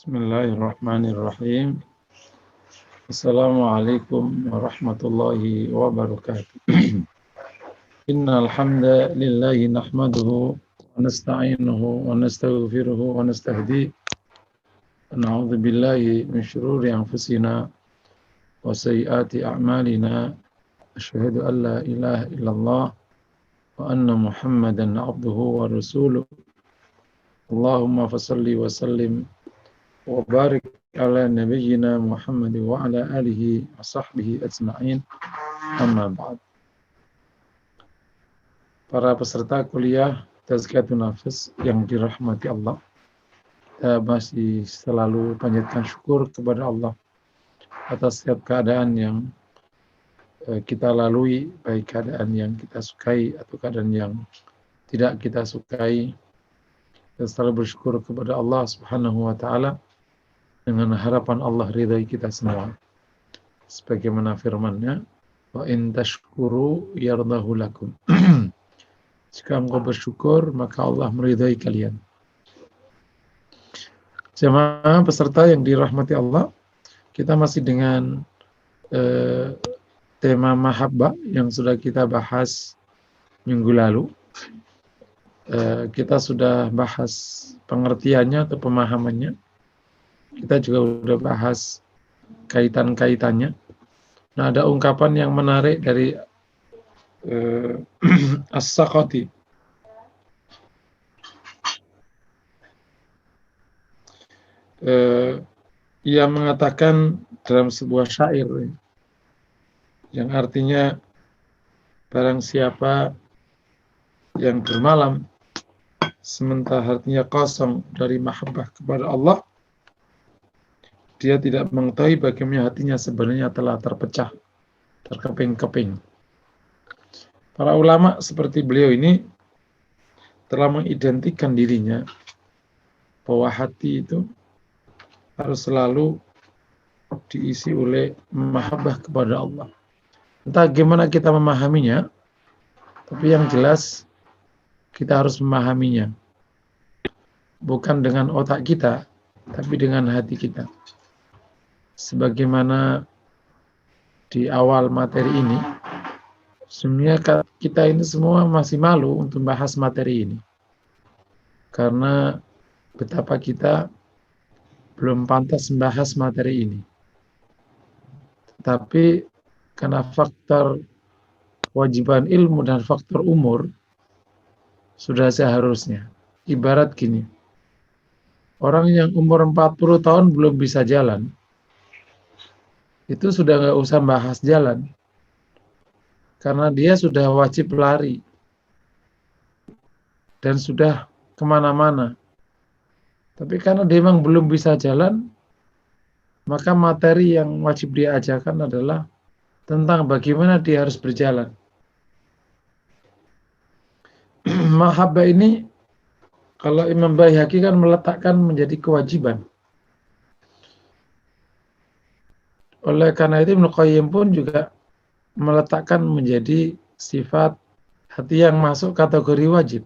Bismillahirrahmanirrahim. Assalamualaikum warahmatullahi wabarakatuh. Innal hamdalillahi nahmaduhu wa nasta'inuhu wa nastaghfiruhu wa nastahdihi wa na'udzu billahi min shururi anfusina wa sayyiati a'malina. Asyhadu an la ilaha illallah wa anna Muhammadan 'abduhu wa rasuluh. Allahumma fashalli wa sallim wa barik ala nabiyyina Muhammad wa ala alihi wa sahbihi ajma'in, amma ba'd. Para peserta kuliah Tazkiyatun Nafs yang dirahmati Allah, kita masih selalu panjatkan syukur kepada Allah atas setiap keadaan yang kita lalui, baik keadaan yang kita sukai atau keadaan yang tidak kita sukai. Kita selalu bersyukur kepada Allah Subhanahu wa taala dengan harapan Allah ridai kita semua. Sebagaimana firman-Nya, wa in tashkuru yardahu lakum. Jika engkau bersyukur, maka Allah meridai kalian. Jemaah peserta yang dirahmati Allah, kita masih dengan tema mahabbah yang sudah kita bahas minggu lalu. Kita sudah bahas pengertiannya atau pemahamannya. Kita juga sudah bahas kaitan-kaitannya. Nah, ada ungkapan yang menarik dari As-Sakhati. Ia mengatakan dalam sebuah syair yang artinya, barang siapa yang bermalam sementara hatinya kosong dari mahabbah kepada Allah, dia tidak mengetahui bagaimana hatinya sebenarnya telah terpecah, terkeping-keping. Para ulama seperti beliau ini telah mengidentikan dirinya bahwa hati itu harus selalu diisi oleh mahabbah kepada Allah. Entah bagaimana kita memahaminya, tapi yang jelas kita harus memahaminya. Bukan dengan otak kita, tapi dengan hati kita. Sebagaimana di awal materi ini, sebenarnya kita ini semua masih malu untuk bahas materi ini. Karena betapa kita belum pantas membahas materi ini. Tapi karena faktor kewajiban ilmu dan faktor umur, sudah seharusnya. Ibarat gini, orang yang umur 40 tahun belum bisa jalan, itu sudah nggak usah bahas jalan. Karena dia sudah wajib lari. Dan sudah kemana-mana. Tapi karena dia memang belum bisa jalan, maka materi yang wajib dia ajarkan adalah tentang bagaimana dia harus berjalan. Mahabbah ini, kalau Imam Baihaqi kan meletakkan menjadi kewajiban. Oleh karena itu Ibnu Qayyim pun juga meletakkan menjadi sifat hati yang masuk kategori wajib.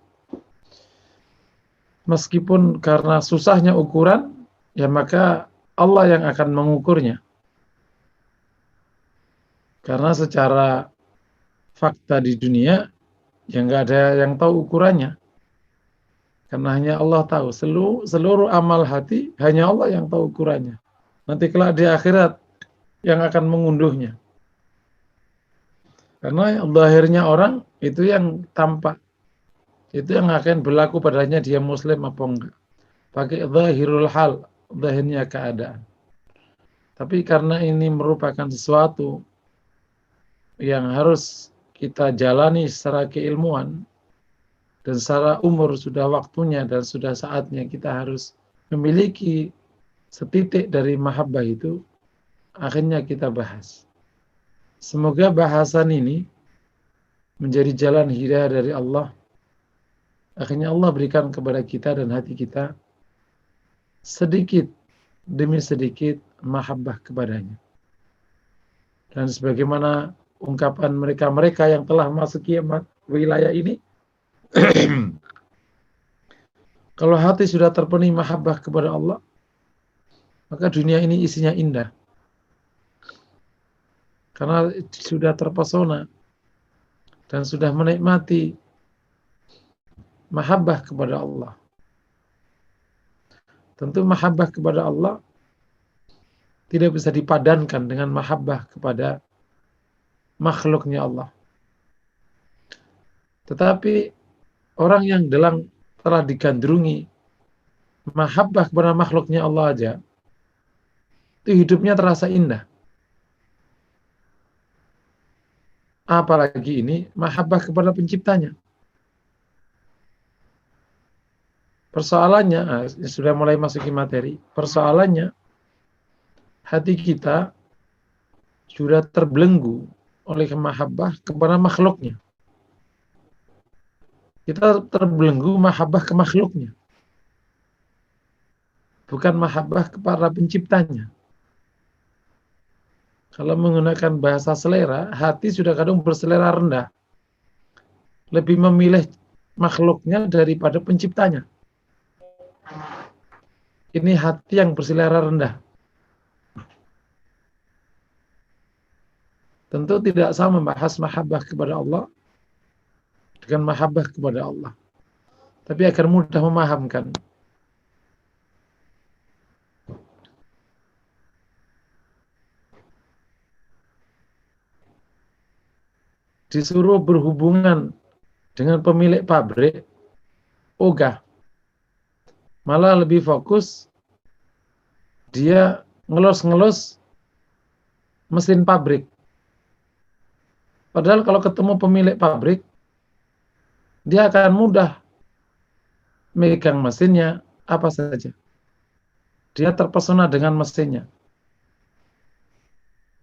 Meskipun karena susahnya ukuran, ya maka Allah yang akan mengukurnya. Karena secara fakta di dunia, ya nggak ada yang tahu ukurannya. Karena hanya Allah tahu. Seluruh amal hati, hanya Allah yang tahu ukurannya. Nanti kelak di akhirat, yang akan mengunduhnya. Karena zahirnya orang itu yang tampak. Itu yang akan berlaku padanya dia muslim apa enggak. Pakai zahirul hal, zahirnya keadaan. Tapi karena ini merupakan sesuatu yang harus kita jalani secara keilmuan dan secara umur sudah waktunya dan sudah saatnya kita harus memiliki setitik dari mahabbah itu, akhirnya kita bahas. Semoga bahasan ini menjadi jalan hidayah dari Allah. Akhirnya Allah berikan kepada kita dan hati kita sedikit demi sedikit mahabbah kepadanya. Dan sebagaimana ungkapan mereka-mereka yang telah masuki wilayah ini, kalau hati sudah terpenuhi mahabbah kepada Allah, maka dunia ini isinya indah. Karena sudah terpesona dan sudah menikmati mahabbah kepada Allah. Tentu mahabbah kepada Allah tidak bisa dipadankan dengan mahabbah kepada makhluknya Allah. Tetapi orang yang telah digandrungi mahabbah kepada makhluknya Allah aja, itu hidupnya terasa indah. Apalagi ini mahabbah kepada penciptanya. Persoalannya, sudah mulai masuki materi, persoalannya hati kita sudah terbelenggu oleh mahabbah kepada makhluknya. Kita terbelenggu mahabbah ke makhluknya, bukan mahabbah kepada penciptanya. Kalau menggunakan bahasa selera, hati sudah kadang berselera rendah, lebih memilih makhluknya daripada penciptanya. Ini hati yang berselera rendah. Tentu tidak sama membahas mahabbah kepada Allah dengan mahabbah kepada Allah. Tapi agar mudah memahamkan, disuruh berhubungan dengan pemilik pabrik, ogah. Malah lebih fokus dia ngelus-ngelus mesin pabrik. Padahal kalau ketemu pemilik pabrik, dia akan mudah megang mesinnya apa saja. Dia terpesona dengan mesinnya.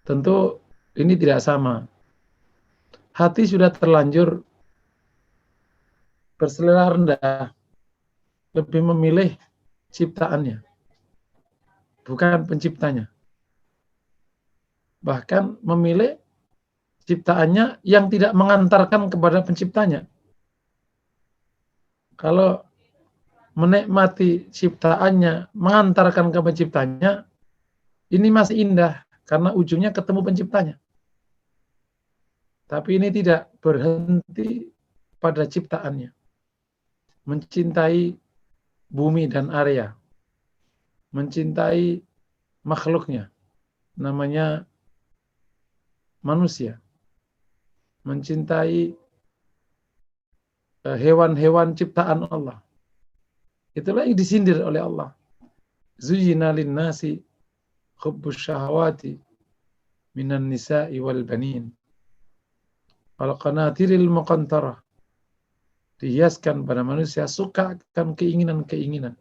Tentu ini tidak sama. Hati sudah terlanjur berselera rendah, lebih memilih ciptaannya, bukan penciptanya. Bahkan memilih ciptaannya yang tidak mengantarkan kepada penciptanya. Kalau menikmati ciptaannya mengantarkan ke penciptanya, ini masih indah karena ujungnya ketemu penciptanya. Tapi ini tidak berhenti pada ciptaannya. Mencintai bumi dan area. Mencintai makhluknya. Namanya manusia. Mencintai hewan-hewan ciptaan Allah. Itulah yang disindir oleh Allah. Zuyyina lin-nasi hubbus syahawati minan nisa'i wal banin wal qanatiril muqantarah. Dihiaskan pada manusia suka akan keinginan-keinginan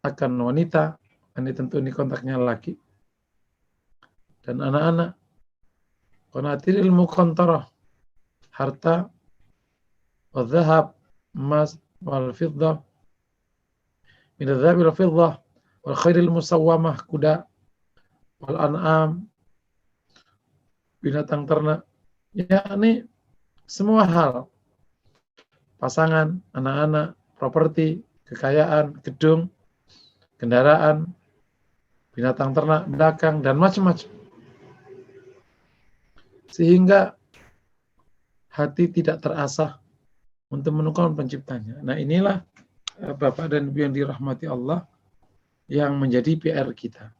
akan wanita, ini tentu ini kontaknya laki, dan anak-anak. Qanatiril muqantarah, harta, wal dhahab, emas, wal fiddah, min adz-dzahabi wal fiddah, wal khairil musawwamah, kuda, wal an'am, binatang ternak, yakni semua hal, pasangan, anak-anak, properti, kekayaan, gedung, kendaraan, binatang ternak, belakang, dan macam-macam. Sehingga hati tidak terasah untuk menemukan penciptanya. Nah, inilah Bapak dan Ibu yang dirahmati Allah yang menjadi PR kita.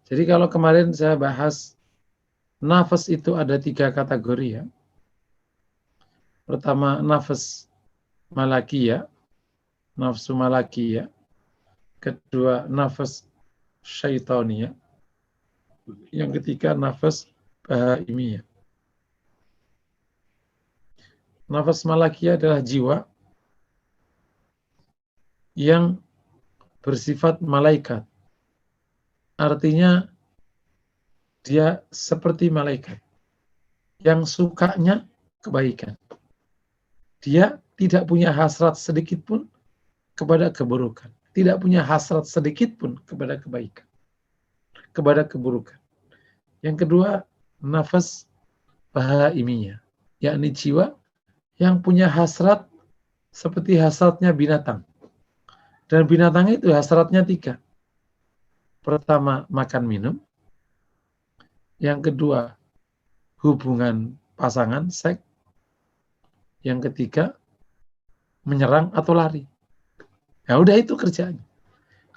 Jadi kalau kemarin saya bahas nafas itu ada 3 kategori ya. Pertama nafas malakiyah, nafsu malakiyah. Kedua nafas syaitaniyah. Yang ketiga nafas bahaimiyah. Nafas malakiyah adalah jiwa yang bersifat malaikat. Artinya dia seperti malaikat yang sukanya kebaikan. Dia tidak punya hasrat sedikit pun kepada keburukan. Tidak punya hasrat sedikit pun kepada kebaikan. Kepada keburukan. Yang kedua, nafas bahaimiyah. Yakni jiwa yang punya hasrat seperti hasratnya binatang. Dan binatang itu hasratnya 3. Pertama, makan minum. Yang kedua, hubungan pasangan, seks. Yang ketiga, menyerang atau lari. Ya udah itu kerjaannya.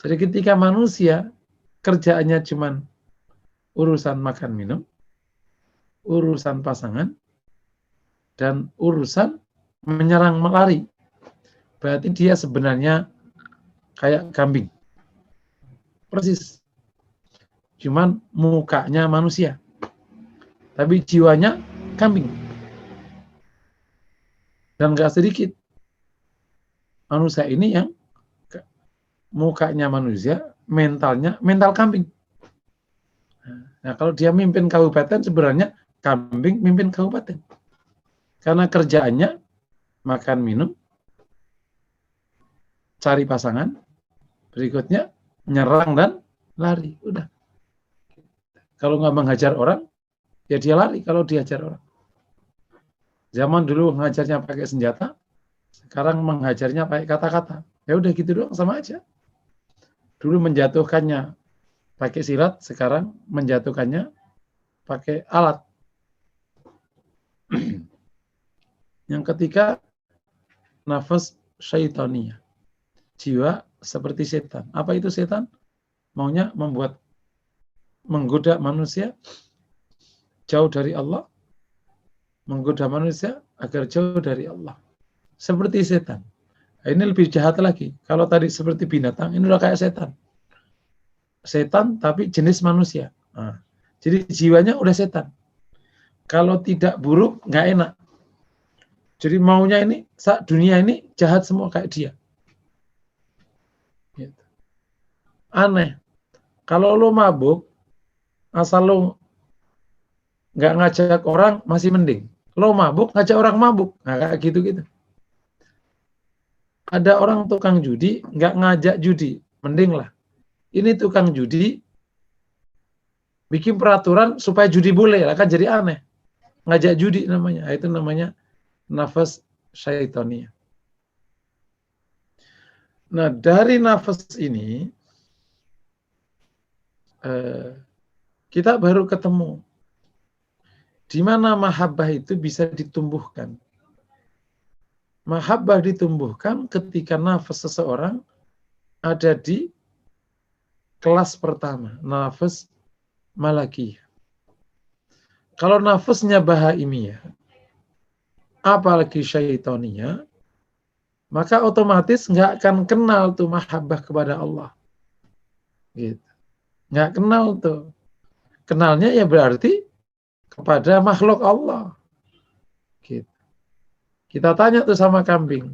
Jadi ketika manusia kerjaannya cuman urusan makan minum, urusan pasangan, dan urusan menyerang melari, berarti dia sebenarnya kayak kambing. Persis. Cuman mukanya manusia. Tapi jiwanya kambing. Dan gak sedikit manusia ini yang mukanya manusia, mentalnya mental kambing. Nah, kalau dia mimpin kabupaten, sebenarnya kambing mimpin kabupaten. Karena kerjaannya makan minum, cari pasangan, berikutnya nyerang dan lari. Udah. Kalau nggak menghajar orang, ya dia lari kalau dihajar orang. Zaman dulu mengajarnya pakai senjata, sekarang menghajarnya pakai kata-kata. Ya udah gitu doang, sama aja. Dulu menjatuhkannya pakai silat, sekarang menjatuhkannya pakai alat. Yang ketiga, nafas syaitaniyah. Jiwa seperti setan. Apa itu setan? Maunya menggoda manusia jauh dari Allah, menggoda manusia agar jauh dari Allah. Seperti setan. Ini lebih jahat lagi. Kalau tadi seperti binatang, ini udah kayak setan. Setan tapi jenis manusia. Nah, jadi jiwanya udah setan. Kalau tidak buruk, nggak enak. Jadi maunya ini, dunia ini jahat semua kayak dia. Gitu. Aneh. Kalau lo mabuk, asal lo nggak ngajak orang, masih mending. Lo mabuk, ngajak orang mabuk. Nah, kayak gitu-gitu. Ada orang tukang judi, nggak ngajak judi. Mending lah. Ini tukang judi, bikin peraturan supaya judi boleh. Lah kan jadi aneh. Ngajak judi namanya. Itu namanya nafas syaitaniyah. Nah, dari nafas ini, kita baru ketemu di mana mahabbah itu bisa ditumbuhkan. Mahabbah ditumbuhkan ketika nafas seseorang ada di kelas pertama, nafas malakiyah. Kalau nafasnya bahaimiyah, apalagi syaitaniyah, maka otomatis nggak akan kenal tuh mahabbah kepada Allah. Gitu. Nggak kenal tuh. Kenalnya ya berarti kepada makhluk Allah. Gitu. Kita tanya tuh sama kambing,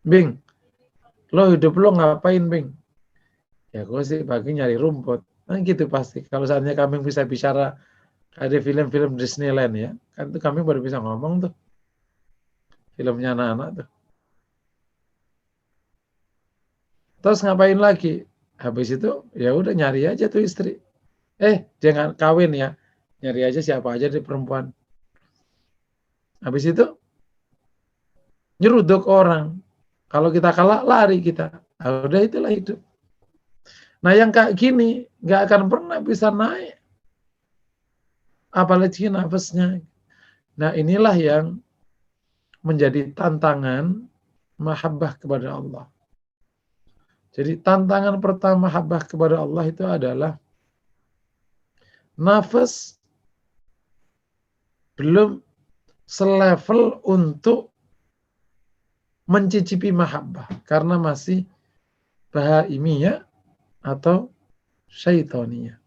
Bing, lo hidup lo ngapain, Bing? Ya gue sih pagi nyari rumput. Nah gitu pasti. Kalau saatnya kambing bisa bicara, ada film-film Disneyland ya, kan tuh kambing baru bisa ngomong tuh. Filmnya anak-anak tuh. Terus ngapain lagi? Habis itu ya udah nyari aja tuh istri. Jangan kawin ya. Nyari aja siapa aja di perempuan. Habis itu nyeruduk orang. Kalau kita kalah, lari kita. Nah, udah itulah hidup. Nah yang kayak gini nggak akan pernah bisa naik. Apalagi nafasnya. Nah inilah yang menjadi tantangan mahabbah kepada Allah. Jadi tantangan pertama mahabbah kepada Allah itu adalah nafas belum selevel untuk mencicipi mahabbah karena masih bahaimiyah atau syaitaniyah.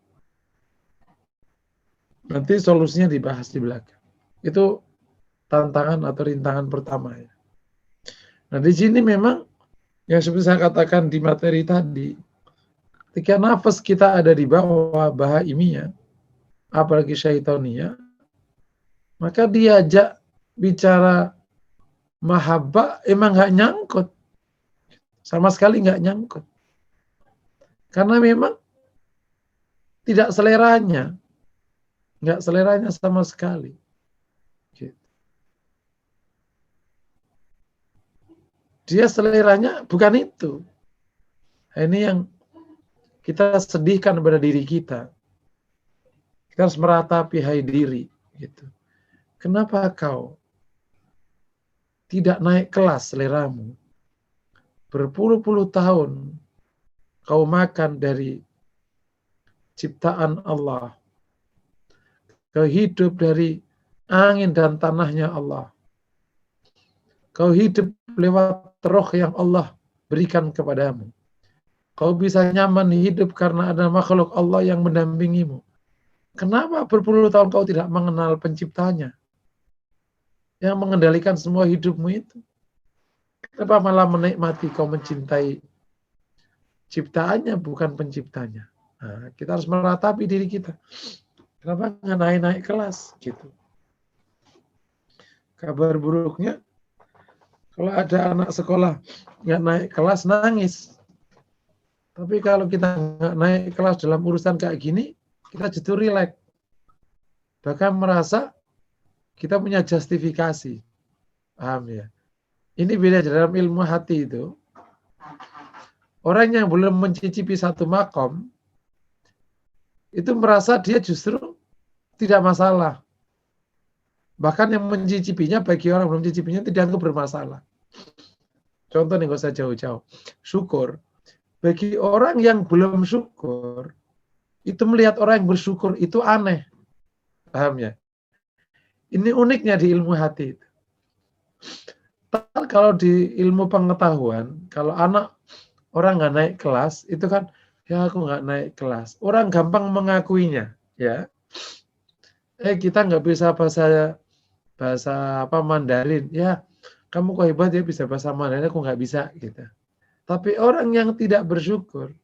Nanti solusinya dibahas di belakang. Itu tantangan atau rintangan pertama ya. Nah di sini memang yang seperti saya katakan di materi tadi, ketika nafas kita ada di bawah bahaimiyah, apalagi syaitaniyah, maka diajak bicara mahabbah emang nggak nyangkut. Sama sekali nggak nyangkut. Karena memang tidak seleranya. Nggak seleranya sama sekali. Dia seleranya bukan itu. Ini yang kita sedihkan pada diri kita. Kita harus meratapi, hai diri, gitu. Kenapa kau tidak naik kelas seleramu? Berpuluh-puluh tahun kau makan dari ciptaan Allah. Kau hidup dari angin dan tanahnya Allah. Kau hidup lewat roh yang Allah berikan kepadamu. Kau bisa nyaman hidup karena ada makhluk Allah yang mendampingimu. Kenapa berpuluh tahun kau tidak mengenal penciptanya yang mengendalikan semua hidupmu itu? Kenapa malah menikmati kau mencintai ciptaannya bukan penciptanya? Nah, kita harus meratapi diri kita. Kenapa nggak naik-naik kelas gitu? Kabar buruknya, kalau ada anak sekolah nggak naik kelas nangis. Tapi kalau kita nggak naik kelas dalam urusan kayak gini, kita justru rileks. Bahkan merasa kita punya justifikasi. Paham ya? Ini beda dalam ilmu hati itu. Orang yang belum mencicipi satu makom, itu merasa dia justru tidak masalah. Bahkan yang mencicipinya, bagi orang belum mencicipinya, tidak dianggap bermasalah. Contoh nih, nggak usah jauh-jauh. Syukur. Bagi orang yang belum syukur, itu melihat orang yang bersyukur itu aneh. Paham ya? Ini uniknya di ilmu hati. Kalau di ilmu pengetahuan, kalau anak orang nggak naik kelas, itu kan, ya aku nggak naik kelas. Orang gampang mengakuinya. Ya, kita nggak bisa bahasa Mandarin. Ya, kamu kok hebat ya bisa bahasa Mandarin, aku nggak bisa gitu. Tapi orang yang tidak bersyukur,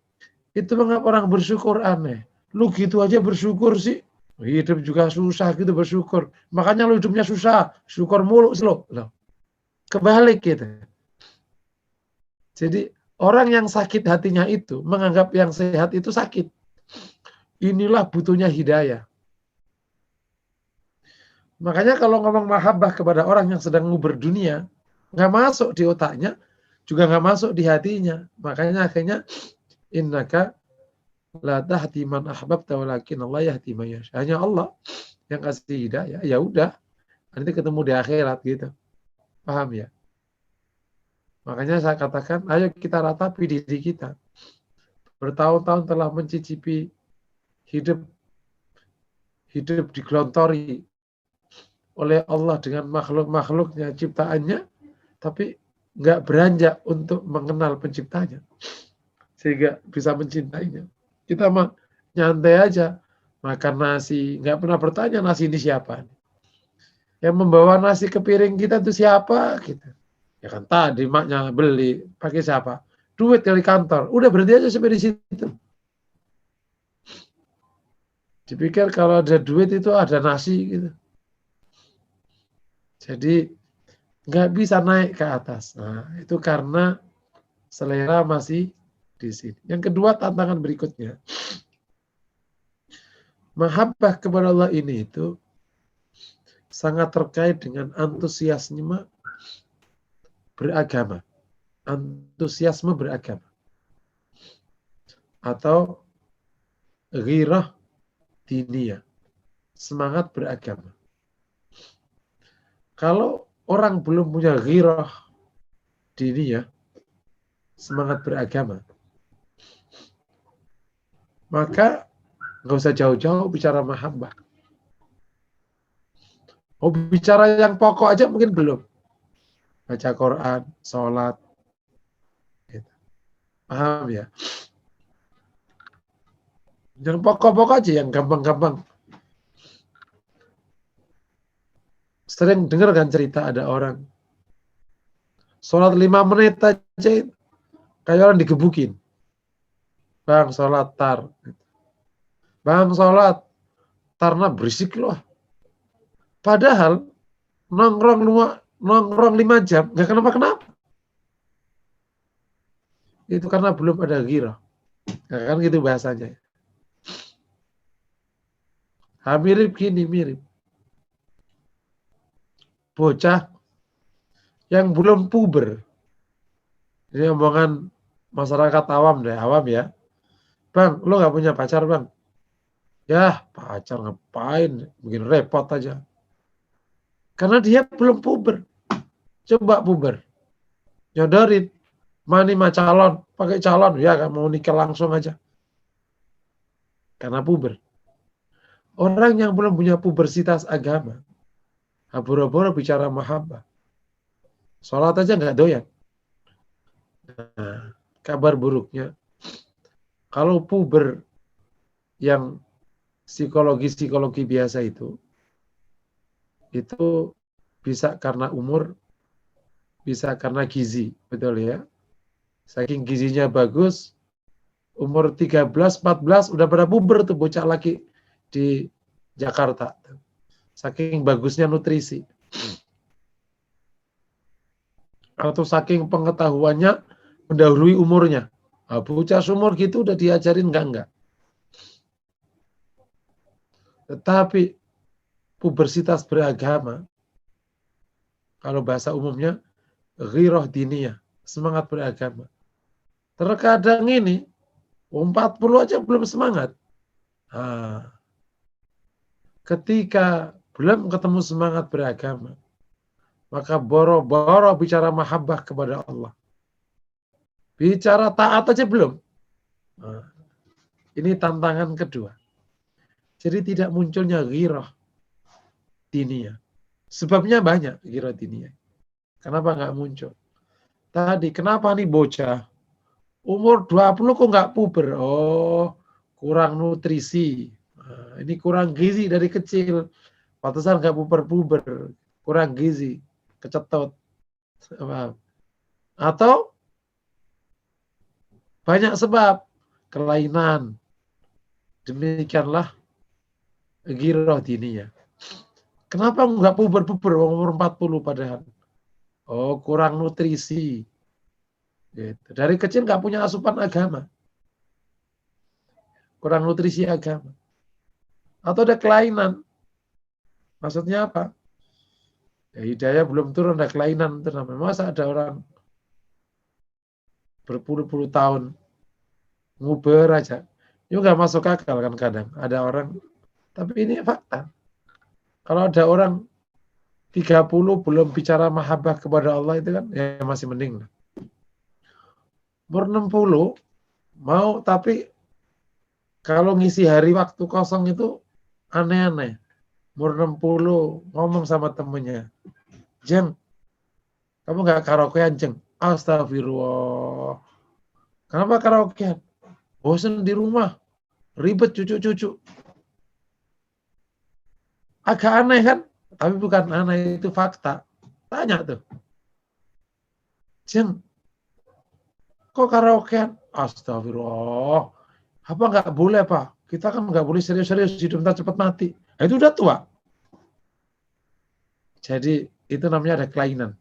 itu menganggap orang bersyukur aneh. Lu gitu aja bersyukur sih. Hidup juga susah gitu bersyukur. Makanya lu hidupnya susah. Syukur mulu lo. Kebalik gitu. Jadi orang yang sakit hatinya itu menganggap yang sehat itu sakit. Inilah butuhnya hidayah. Makanya kalau ngomong mahabbah kepada orang yang sedang nguber dunia, nggak masuk di otaknya, juga nggak masuk di hatinya. Makanya akhirnya innaka la tahdi man ahbabta walakin Allah yahdi man yasha. Hanya Allah yang kasih hidayah. Ya udah, nanti ketemu di akhirat gitu. Paham ya? Makanya saya katakan, ayo kita ratapi diri kita. Bertahun-tahun telah mencicipi hidup digelontori oleh Allah dengan makhluk-makhluknya, ciptaannya, tapi nggak beranjak untuk mengenal penciptanya. Sehingga bisa mencintainya. Kita mah nyantai aja, makan nasi, nggak pernah bertanya nasi ini siapa. Yang membawa nasi ke piring kita itu siapa? Gitu. Ya kan tadi maknya beli, pakai siapa? Duit dari kantor. Udah berhenti aja sampai di situ. Dipikir kalau ada duit itu ada nasi gitu. Jadi nggak bisa naik ke atas. Nah, itu karena selera masih di sini. Yang kedua, tantangan berikutnya. Mahabbah kepada Allah ini itu sangat terkait dengan antusiasme beragama. Antusiasme beragama. Atau ghirah diniyah. Semangat beragama. Kalau orang belum punya ghirah diniyah, semangat beragama, maka nggak usah jauh-jauh bicara mahabbah. Oh, bicara yang pokok aja mungkin belum. Baca Quran, sholat. Gitu. Paham ya? Yang pokok-pokok aja, yang gampang-gampang. Sering dengar kan cerita ada orang sholat 5 menit aja kayak orang digebukin. Bang, sholat tar. Bang, sholat. Tarna berisik loh. Padahal nongkrong 5 jam, nggak kenapa-kenapa. Itu karena belum ada ghirah. Nah, kan gitu bahasanya. Mirip gini, mirip. Bocah yang belum puber. Ini omongan masyarakat awam deh, awam ya. Bang, lo nggak punya pacar bang? Ya, pacar ngapain? Bikin repot aja. Karena dia belum puber. Coba puber. Nyodorin. Mani mah calon. Pakai calon. Ya, gak mau nikah langsung aja. Karena puber. Orang yang belum punya pubersitas agama. Boro-boro bicara mahabbah. Sholat aja nggak doyan. Nah, kabar buruknya. Kalau puber yang psikologi biasa itu bisa karena umur, bisa karena gizi, betul ya. Saking gizinya bagus, umur 13, 14 udah pada puber tuh bocah laki di Jakarta. Saking bagusnya nutrisi. Atau saking pengetahuannya mendahului umurnya. Nah, bocah umur gitu udah diajarin enggak. Tetapi pubersitas beragama, kalau bahasa umumnya, ghirah diniyah, semangat beragama. Terkadang ini, 40 aja belum semangat. Nah, ketika belum ketemu semangat beragama, maka boro-boro bicara mahabbah kepada Allah. Bicara taat aja belum. Nah, ini tantangan kedua. Jadi tidak munculnya ghirah diniyah. Sebabnya banyak ghirah diniyah. Kenapa nggak muncul? Tadi, kenapa nih bocah? Umur 20 kok nggak puber? Oh, kurang nutrisi. Nah, ini kurang gizi dari kecil. Pantesan nggak puber-puber. Kurang gizi. Kecetot. Atau banyak sebab. Kelainan. Demikianlah ghirah diniyah. Kenapa nggak puber-puber umur 40 padahal? Oh, kurang nutrisi. Gitu. Dari kecil nggak punya asupan agama. Kurang nutrisi agama. Atau ada kelainan. Maksudnya apa? Ya, hidayah belum turun, ada kelainan. Itu namanya. Masa ada orang berpuluh-puluh tahun nguber aja. Itu nggak masuk akal kan kadang. Ada orang, tapi ini fakta. Kalau ada orang 30 belum bicara mahabbah kepada Allah itu kan ya masih mending. Umur 60 mau, tapi kalau ngisi hari waktu kosong itu aneh-aneh. Umur 60 ngomong sama temennya, Jeng, kamu nggak karaokean, Jeng? Astagfirullah. Kenapa karaokean? Bosen di rumah, ribet cucu-cucu. Agak aneh kan? Tapi bukan aneh, itu fakta. Tanya tuh, Jeng, kok karaokean? Astagfirullah. Apa nggak boleh, Pak? Kita kan nggak boleh serius-serius, hidup kita cepat mati. Nah, itu udah tua. Jadi itu namanya ada kelainan.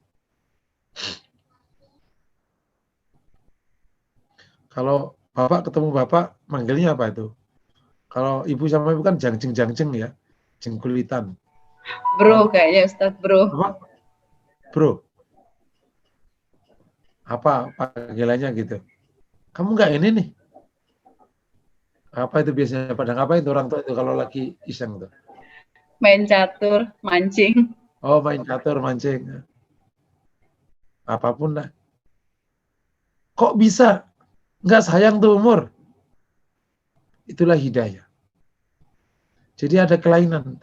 Kalau bapak ketemu bapak, manggilnya apa itu? Kalau ibu sama ibu kan jangjeng ya, jengkulitan. Bro, kayaknya Ustadz bro. Apa? Bro. Apa panggilannya gitu? Kamu nggak ini nih? Apa itu biasanya pada ngapain itu orang tua itu kalau lagi iseng tuh? Main catur, mancing. Oh, main catur, mancing. Apapun lah. Kok bisa? Nggak sayang tuh umur. Itulah hidayah. Jadi ada kelainan.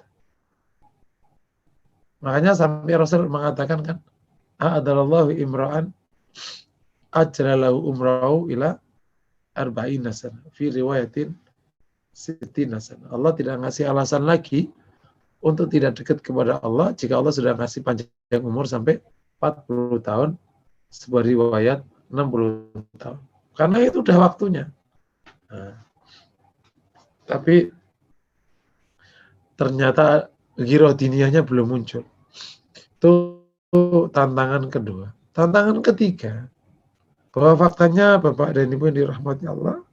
Makanya sampai Rasul mengatakan kan, a'adalallahu imra'an ajralahu umrahu ila arba'in sana. Fi riwayatin sittin sana. Allah tidak ngasih alasan lagi untuk tidak dekat kepada Allah jika Allah sudah ngasih panjang umur sampai 40 tahun, sebuah riwayat 60 tahun. Karena itu udah waktunya. Nah, tapi ternyata ghirah diniyahnya belum muncul. Itu tantangan kedua. Tantangan ketiga, bahwa faktanya Bapak dan Ibu yang dirahmati Allah,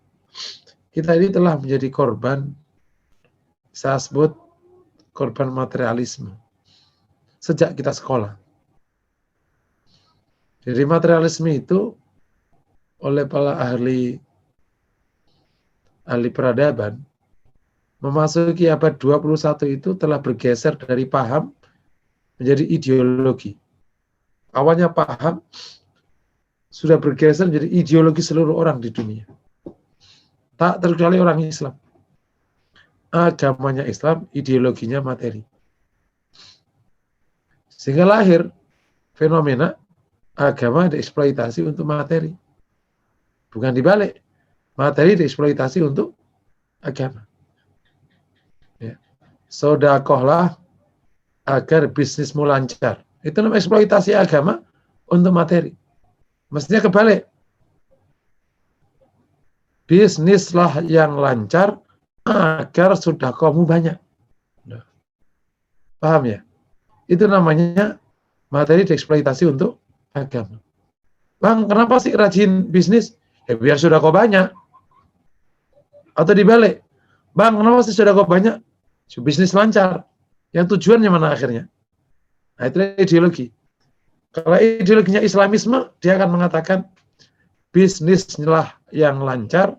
kita ini telah menjadi korban, saya sebut korban materialisme sejak kita sekolah. Jadi materialisme itu oleh para ahli ahli peradaban, memasuki abad 21 itu telah bergeser dari paham menjadi ideologi. Awalnya paham, sudah bergeser menjadi ideologi seluruh orang di dunia. Tak terkecuali orang Islam. Agamanya Islam, ideologinya materi. Sehingga lahir fenomena agama dieksploitasi untuk materi. Bukan dibalik. Materi dieksploitasi untuk agama. Ya. Sodakohlah agar bisnismu lancar. Itu namanya eksploitasi agama untuk materi. Mestinya kebalik. Bisnislah yang lancar agar sodakohmu banyak. Paham ya? Itu namanya materi dieksploitasi untuk agama. Bang, kenapa sih rajin bisnis? Ya biar sedekah banyak. Atau dibalik. Bang, kenapa sih sedekah banyak? Bisnis lancar. Yang tujuannya mana akhirnya? Nah, itu ideologi. Kalau ideologinya Islamisme, dia akan mengatakan bisnislah yang lancar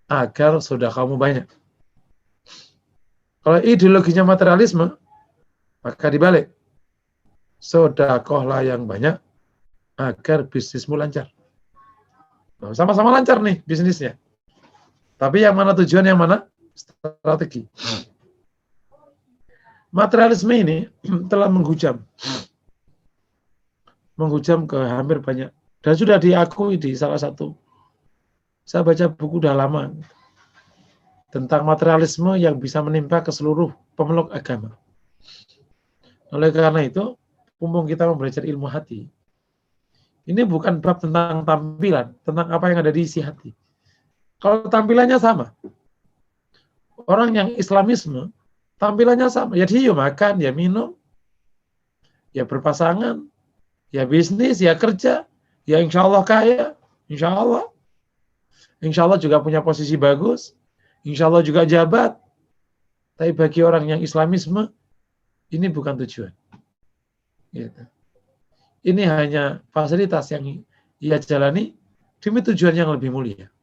agar sedekahmu banyak. Kalau ideologinya materialisme, maka dibalik. Sedekahlah yang banyak agar bisnismu lancar. Nah, sama-sama lancar nih bisnisnya. Tapi yang mana tujuan, yang mana strategi. Materialisme ini telah menghujam ke hampir banyak. Dan sudah diakui di salah satu. Saya baca buku udah lama tentang materialisme yang bisa menimpa ke seluruh pemeluk agama. Oleh karena itu, mumpung kita belajar ilmu hati, ini bukan bab tentang tampilan, tentang apa yang ada di isi hati. Kalau tampilannya sama, orang yang Islamisme, tampilannya sama. Ya dia makan, ya minum, ya berpasangan, ya bisnis, ya kerja, ya insya Allah kaya, insya Allah juga punya posisi bagus, insya Allah juga jabat. Tapi bagi orang yang Islamisme, ini bukan tujuan. Gitu. Ini hanya fasilitas yang ia jalani demi tujuan yang lebih mulia.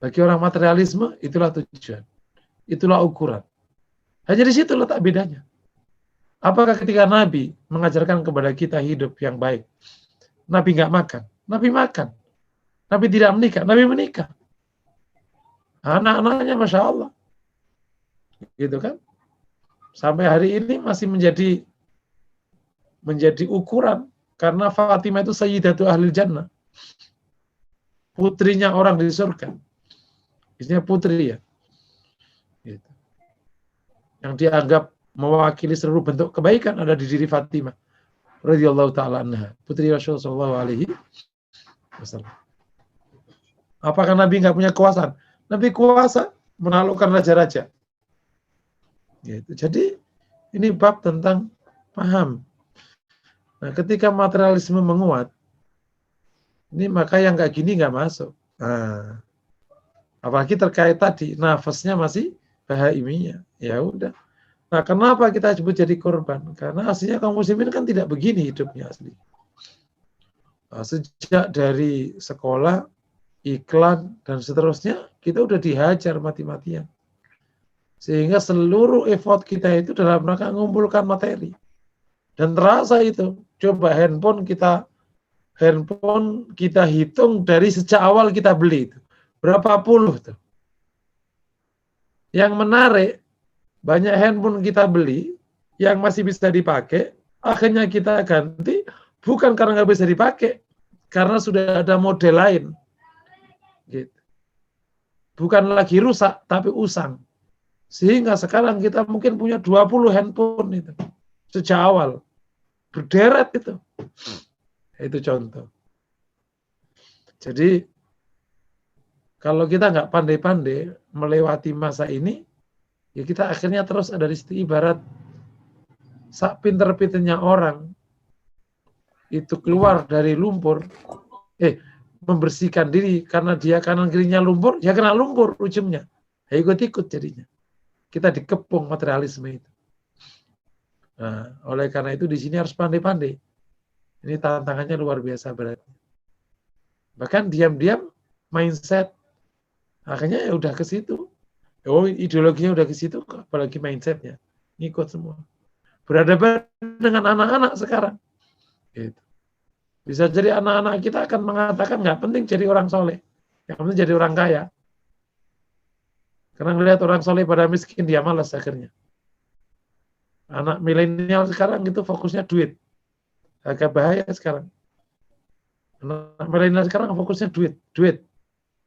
Bagi orang materialisme, itulah tujuan. Itulah ukuran. Hanya di situ letak bedanya. Apakah ketika Nabi mengajarkan kepada kita hidup yang baik, Nabi nggak makan? Nabi makan. Nabi tidak menikah? Nabi menikah. Anak-anaknya Masya Allah. Gitu kan? Sampai hari ini masih menjadi ukuran. Karena Fatimah itu Sayyidatu Ahlil Jannah. Putrinya orang di surga. Isinya putri ya. Gitu. Yang dianggap mewakili seluruh bentuk kebaikan ada di diri Fatimah radhiyallahu ta'ala anha, putri Rasulullah sallallahu alaihi wasallam. Apakah Nabi nggak punya kekuasaan? Nabi kuasa menaklukkan raja-raja. Gitu. Jadi ini bab tentang paham. Nah, ketika materialisme menguat, ini maka yang kayak gini nggak masuk. Nah, apalagi terkait tadi nafasnya masih bahaimiyah. Ya udah. Nah, kenapa kita sebut jadi korban? Karena aslinya kaum muslimin kan tidak begini hidupnya asli. Nah, sejak dari sekolah, iklan, dan seterusnya, kita udah dihajar mati-matian. Sehingga seluruh effort kita itu dalam rangka mengumpulkan materi. Dan terasa itu. Coba handphone kita hitung dari sejak awal kita beli itu. Berapa puluh tuh. Yang menarik, banyak handphone kita beli yang masih bisa dipakai, akhirnya kita ganti bukan karena nggak bisa dipakai, karena sudah ada model lain. Gitu. Bukan lagi rusak, tapi usang. Sehingga sekarang kita mungkin punya 20 handphone itu. Sejak awal. Berderet itu. Itu contoh. Jadi, kalau kita nggak pandai-pandai melewati masa ini, ya kita akhirnya terus ada di situ. Ibarat sak pinter-pinternya orang itu keluar dari lumpur, membersihkan diri karena dia kanan kirinya lumpur, ya kena lumpur ujungnya. Ya ikut-ikut jadinya. Kita dikepung materialisme itu. Nah, oleh karena itu di sini harus pandai-pandai. Ini tantangannya luar biasa berat. Bahkan diam-diam mindset Akhirnya ya udah ke situ. Oh, ideologinya udah ke situ, apalagi mindsetnya. Ngikut semua. Berhadapan dengan anak-anak sekarang. Gitu. Bisa jadi anak-anak kita akan mengatakan nggak penting jadi orang soleh. Yang penting jadi orang kaya. Karena melihat orang soleh pada miskin, dia malas akhirnya. Anak milenial sekarang itu fokusnya duit. Agak bahaya sekarang. Anak milenial sekarang fokusnya duit.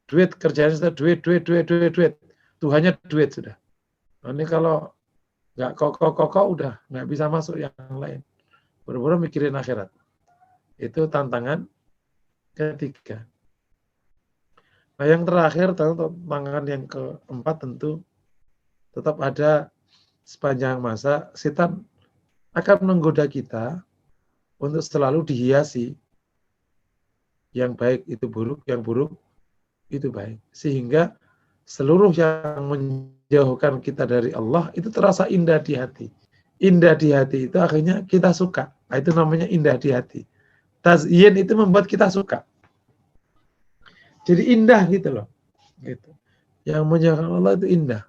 Duit, kerjanya sudah duit. Tuhannya duit sudah. Nah, ini kalau nggak kokoh udah nggak bisa masuk yang lain. Buru-buru mikirin akhirat. Itu tantangan ketiga. Nah, yang terakhir, tantangan yang keempat tentu tetap ada sepanjang masa. Setan akan menggoda kita untuk selalu dihiasi. Yang baik itu buruk, yang buruk itu baik. Sehingga seluruh yang menjauhkan kita dari Allah itu terasa indah di hati. Indah di hati itu akhirnya kita suka. Nah, itu namanya indah di hati. Tazyin itu membuat kita suka. Jadi indah gitu loh. Gitu. Yang menjauhkan Allah itu indah.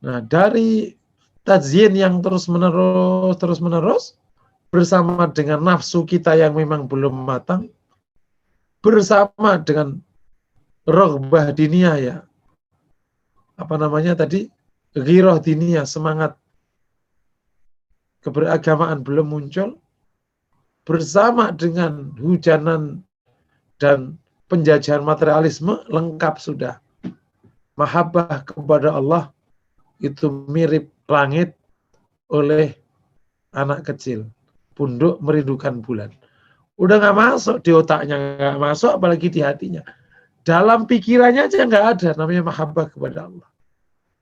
Nah, dari tazyin yang terus-menerus bersama dengan nafsu kita yang memang belum matang, bersama dengan roghbah diniyah ya, apa namanya tadi, ghirah diniyah, semangat keberagamaan belum muncul, bersama dengan hujanan dan penjajahan materialisme, lengkap sudah. Mahabbah kepada Allah itu mirip langit oleh anak kecil, punduk merindukan bulan. Udah nggak masuk di otaknya, nggak masuk apalagi di hatinya. Dalam pikirannya aja nggak ada namanya mahabbah kepada Allah.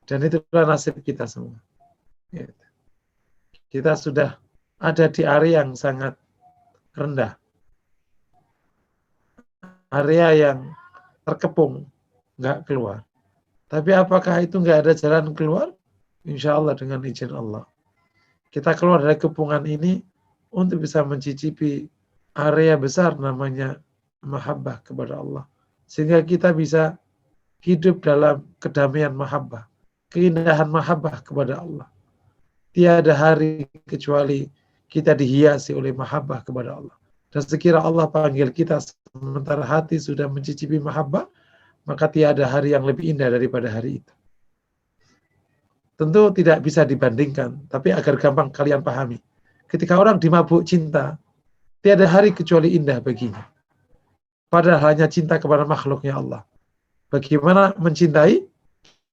Dan itulah nasib kita semua. Kita sudah ada di area yang sangat rendah. Area yang terkepung, nggak keluar. Tapi apakah itu nggak ada jalan keluar? Insya Allah dengan izin Allah. Kita keluar dari kepungan ini untuk bisa mencicipi area besar namanya mahabbah kepada Allah. Sehingga kita bisa hidup dalam kedamaian mahabbah, keindahan mahabbah kepada Allah. Tiada hari kecuali kita dihiasi oleh mahabbah kepada Allah. Dan sekira Allah panggil kita sementara hati sudah mencicipi mahabbah, maka tiada hari yang lebih indah daripada hari itu. Tentu tidak bisa dibandingkan, tapi agar gampang kalian pahami. Ketika orang dimabuk cinta, tiada hari kecuali indah baginya. Padahal hanya cinta kepada makhluknya Allah. Bagaimana mencintai?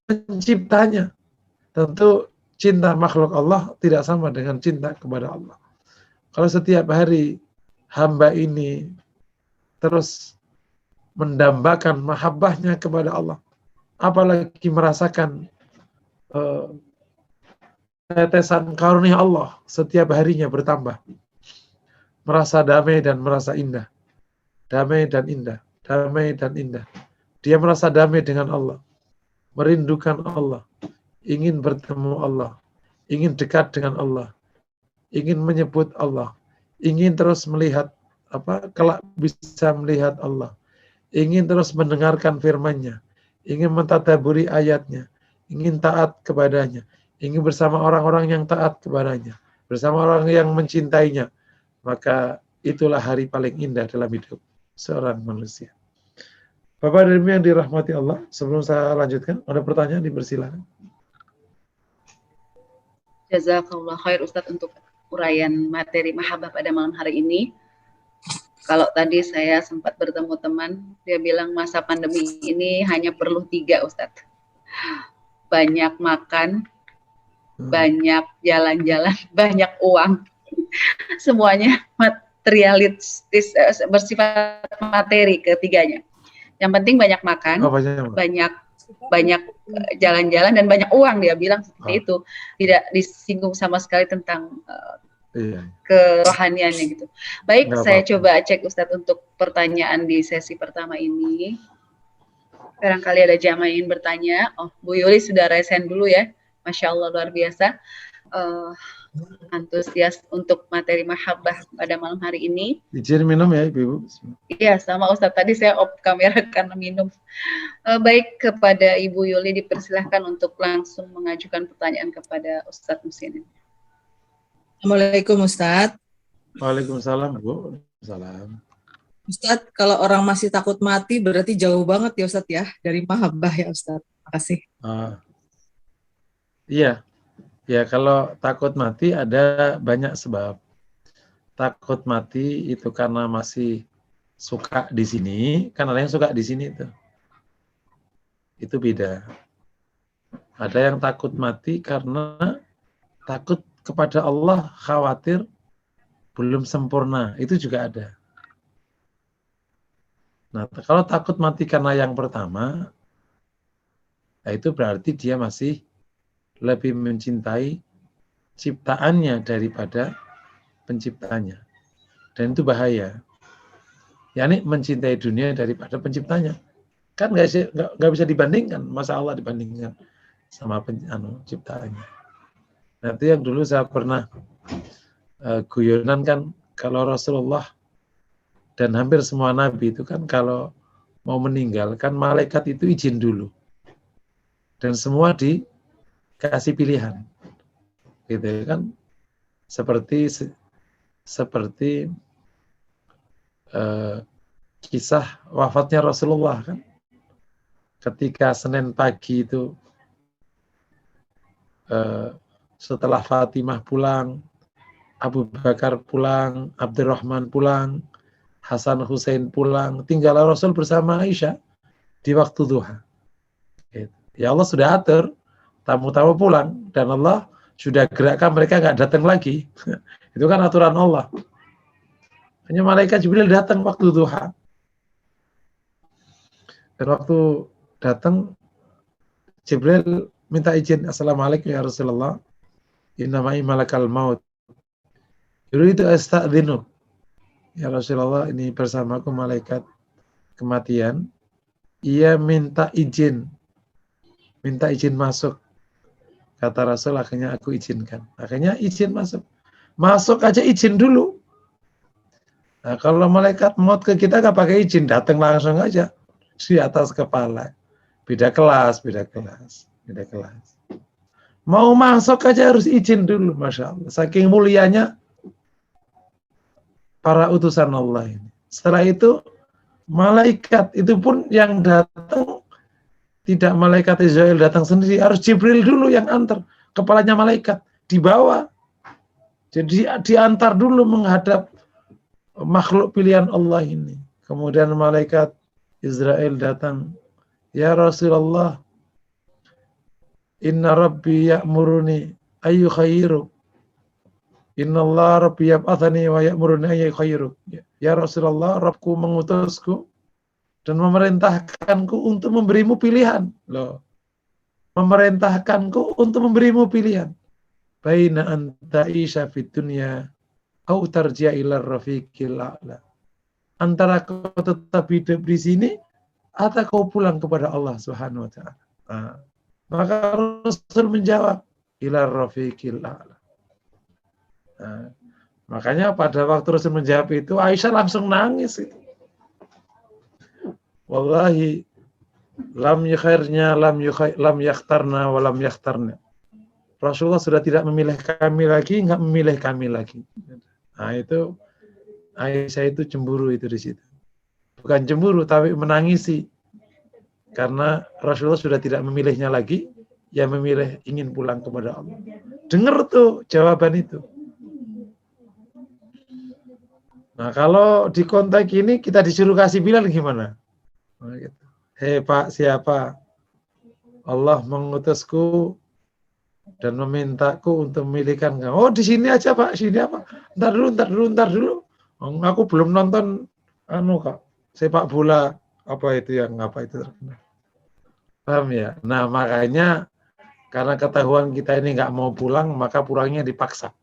Menciptanya. Tentu cinta makhluk Allah tidak sama dengan cinta kepada Allah. Kalau setiap hari hamba ini terus mendambakan mahabbahnya kepada Allah, apalagi merasakan tetesan karunia Allah setiap harinya bertambah, merasa damai dan merasa indah, damai dan indah, damai dan indah. Dia merasa damai dengan Allah, merindukan Allah, ingin bertemu Allah, ingin dekat dengan Allah, ingin menyebut Allah, ingin terus melihat kelak bisa melihat Allah, ingin terus mendengarkan firman-Nya, ingin mentadaburi ayatnya, ingin taat kepadanya, ingin bersama orang-orang yang taat kepadanya, bersama orang yang mencintainya, maka itulah hari paling indah dalam hidup seorang manusia. Bapak dan Ibu yang dirahmati Allah, sebelum saya lanjutkan, ada pertanyaan, dipersilakan. Jazakallah khair Ustadz untuk uraian materi mahabbah pada malam hari ini. Kalau tadi saya sempat bertemu teman, dia bilang masa pandemi ini hanya perlu 3 Ustadz. Banyak makan, banyak jalan-jalan, banyak uang. Semuanya materialistis, bersifat materi ketiganya. Yang penting banyak makan, banyak jalan-jalan dan banyak uang, dia bilang seperti itu. Tidak disinggung sama sekali tentang kerohaniannya gitu. Baik, saya coba cek Ustadz untuk pertanyaan di sesi pertama ini. Barangkali ada jamaah yang ingin bertanya. Oh, Bu Yuli sudah raise hand dulu ya. Masya Allah, luar biasa. antusias untuk materi mahabbah pada malam hari ini. Izin minum ya Ibu. Iya, sama Ustadz. Tadi saya off kamera karena minum. Baik, kepada Ibu Yuli dipersilahkan untuk langsung mengajukan pertanyaan kepada Ustadz Musinin. Assalamualaikum Ustadz. Waalaikumsalam Bu. Salam. Ustadz, kalau orang masih takut mati berarti jauh banget ya Ustadz ya dari mahabbah ya Ustadz. Makasih. Iya. Ya kalau takut mati ada banyak sebab. Takut mati itu karena masih suka di sini, kan ada yang suka di sini tuh. Itu beda. Ada yang takut mati karena takut kepada Allah, khawatir belum sempurna. Itu juga ada. Nah, kalau takut mati karena yang pertama, nah itu berarti dia masih lebih mencintai ciptaannya daripada penciptanya. Dan itu bahaya. yakni mencintai dunia daripada penciptanya. Kan nggak bisa dibandingkan, masa Allah dibandingkan sama ciptaannya. Nah, itu yang dulu saya pernah guyonan kan, kalau Rasulullah dan hampir semua nabi itu kan kalau mau meninggal kan malaikat itu izin dulu. Dan semua dikasih pilihan. Gitu kan. Seperti kisah wafatnya Rasulullah kan. Ketika Senin pagi itu setelah Fatimah pulang, Abu Bakar pulang, Abdurrahman pulang, Hasan Hussein pulang, tinggal Rasul bersama Aisyah di waktu duha. Ya Allah sudah atur tamu-tamu pulang dan Allah sudah gerakkan mereka nggak datang lagi. Itu kan aturan Allah. Hanya malaikat Jibril datang waktu duha. Dan waktu datang Jibril minta izin, Assalamualaikum ya Rasulullah, innama'i malakal maut, yuridu asta'dhinu, ya Rasulullah, ini bersamaku malaikat kematian, ia minta izin masuk. Kata Rasul, akhirnya aku izinkan, akhirnya izin masuk aja izin dulu. Nah, kalau malaikat maut ke kita nggak pakai izin, datang langsung aja di atas kepala. Beda kelas. Mau masuk aja harus izin dulu, Masya Allah. Saking mulianya para utusan Allah ini. Setelah itu, malaikat itu pun yang datang, tidak malaikat Israel datang sendiri, harus Jibril dulu yang antar. Kepalanya malaikat dibawa. Jadi diantar dulu menghadap makhluk pilihan Allah ini. Kemudian malaikat Israel datang, ya Rasulullah, inna rabbi ya'muruni ayyu khairu. Inna Allah rabbi yab'athani wa ya'muruni ayyu khairu. Ya Rasulullah, Rabbku mengutusku dan memerintahkanku untuk memberimu pilihan. Loh. Memerintahkanku untuk memberimu pilihan. Baina anta isya fid dunya au tarji'a ila rafiqil a'la. Antara kau tetap hidup di sini atau kau pulang kepada Allah Subhanahu wa taala. Nah, maka Rasul menjawab ila rafiqil a'la. Nah, makanya pada waktu Rasul menjawab itu Aisyah langsung nangis itu. Wallahi lam yakhtarna wa lam yakhtarna. Rasulullah sudah tidak memilih kami lagi, enggak memilih kami lagi. Nah, itu Aisyah itu cemburu itu di situ. Bukan cemburu tapi menangisi. Karena Rasulullah sudah tidak memilihnya lagi, ya memilih ingin pulang kepada Allah. Dengar tuh jawaban itu. Nah, kalau di konteks ini kita disuruh kasih pilihan gimana? Nah, gitu. Hei Pak, siapa? Allah mengutusku dan memintaku untuk memilihkan kamu. Oh, di sini aja Pak, sini apa? Ntar dulu. Aku belum nonton Kak, sepak bola apa itu terkenal. Paham ya? Nah, makanya karena ketahuan kita ini nggak mau pulang, maka pulangnya dipaksa.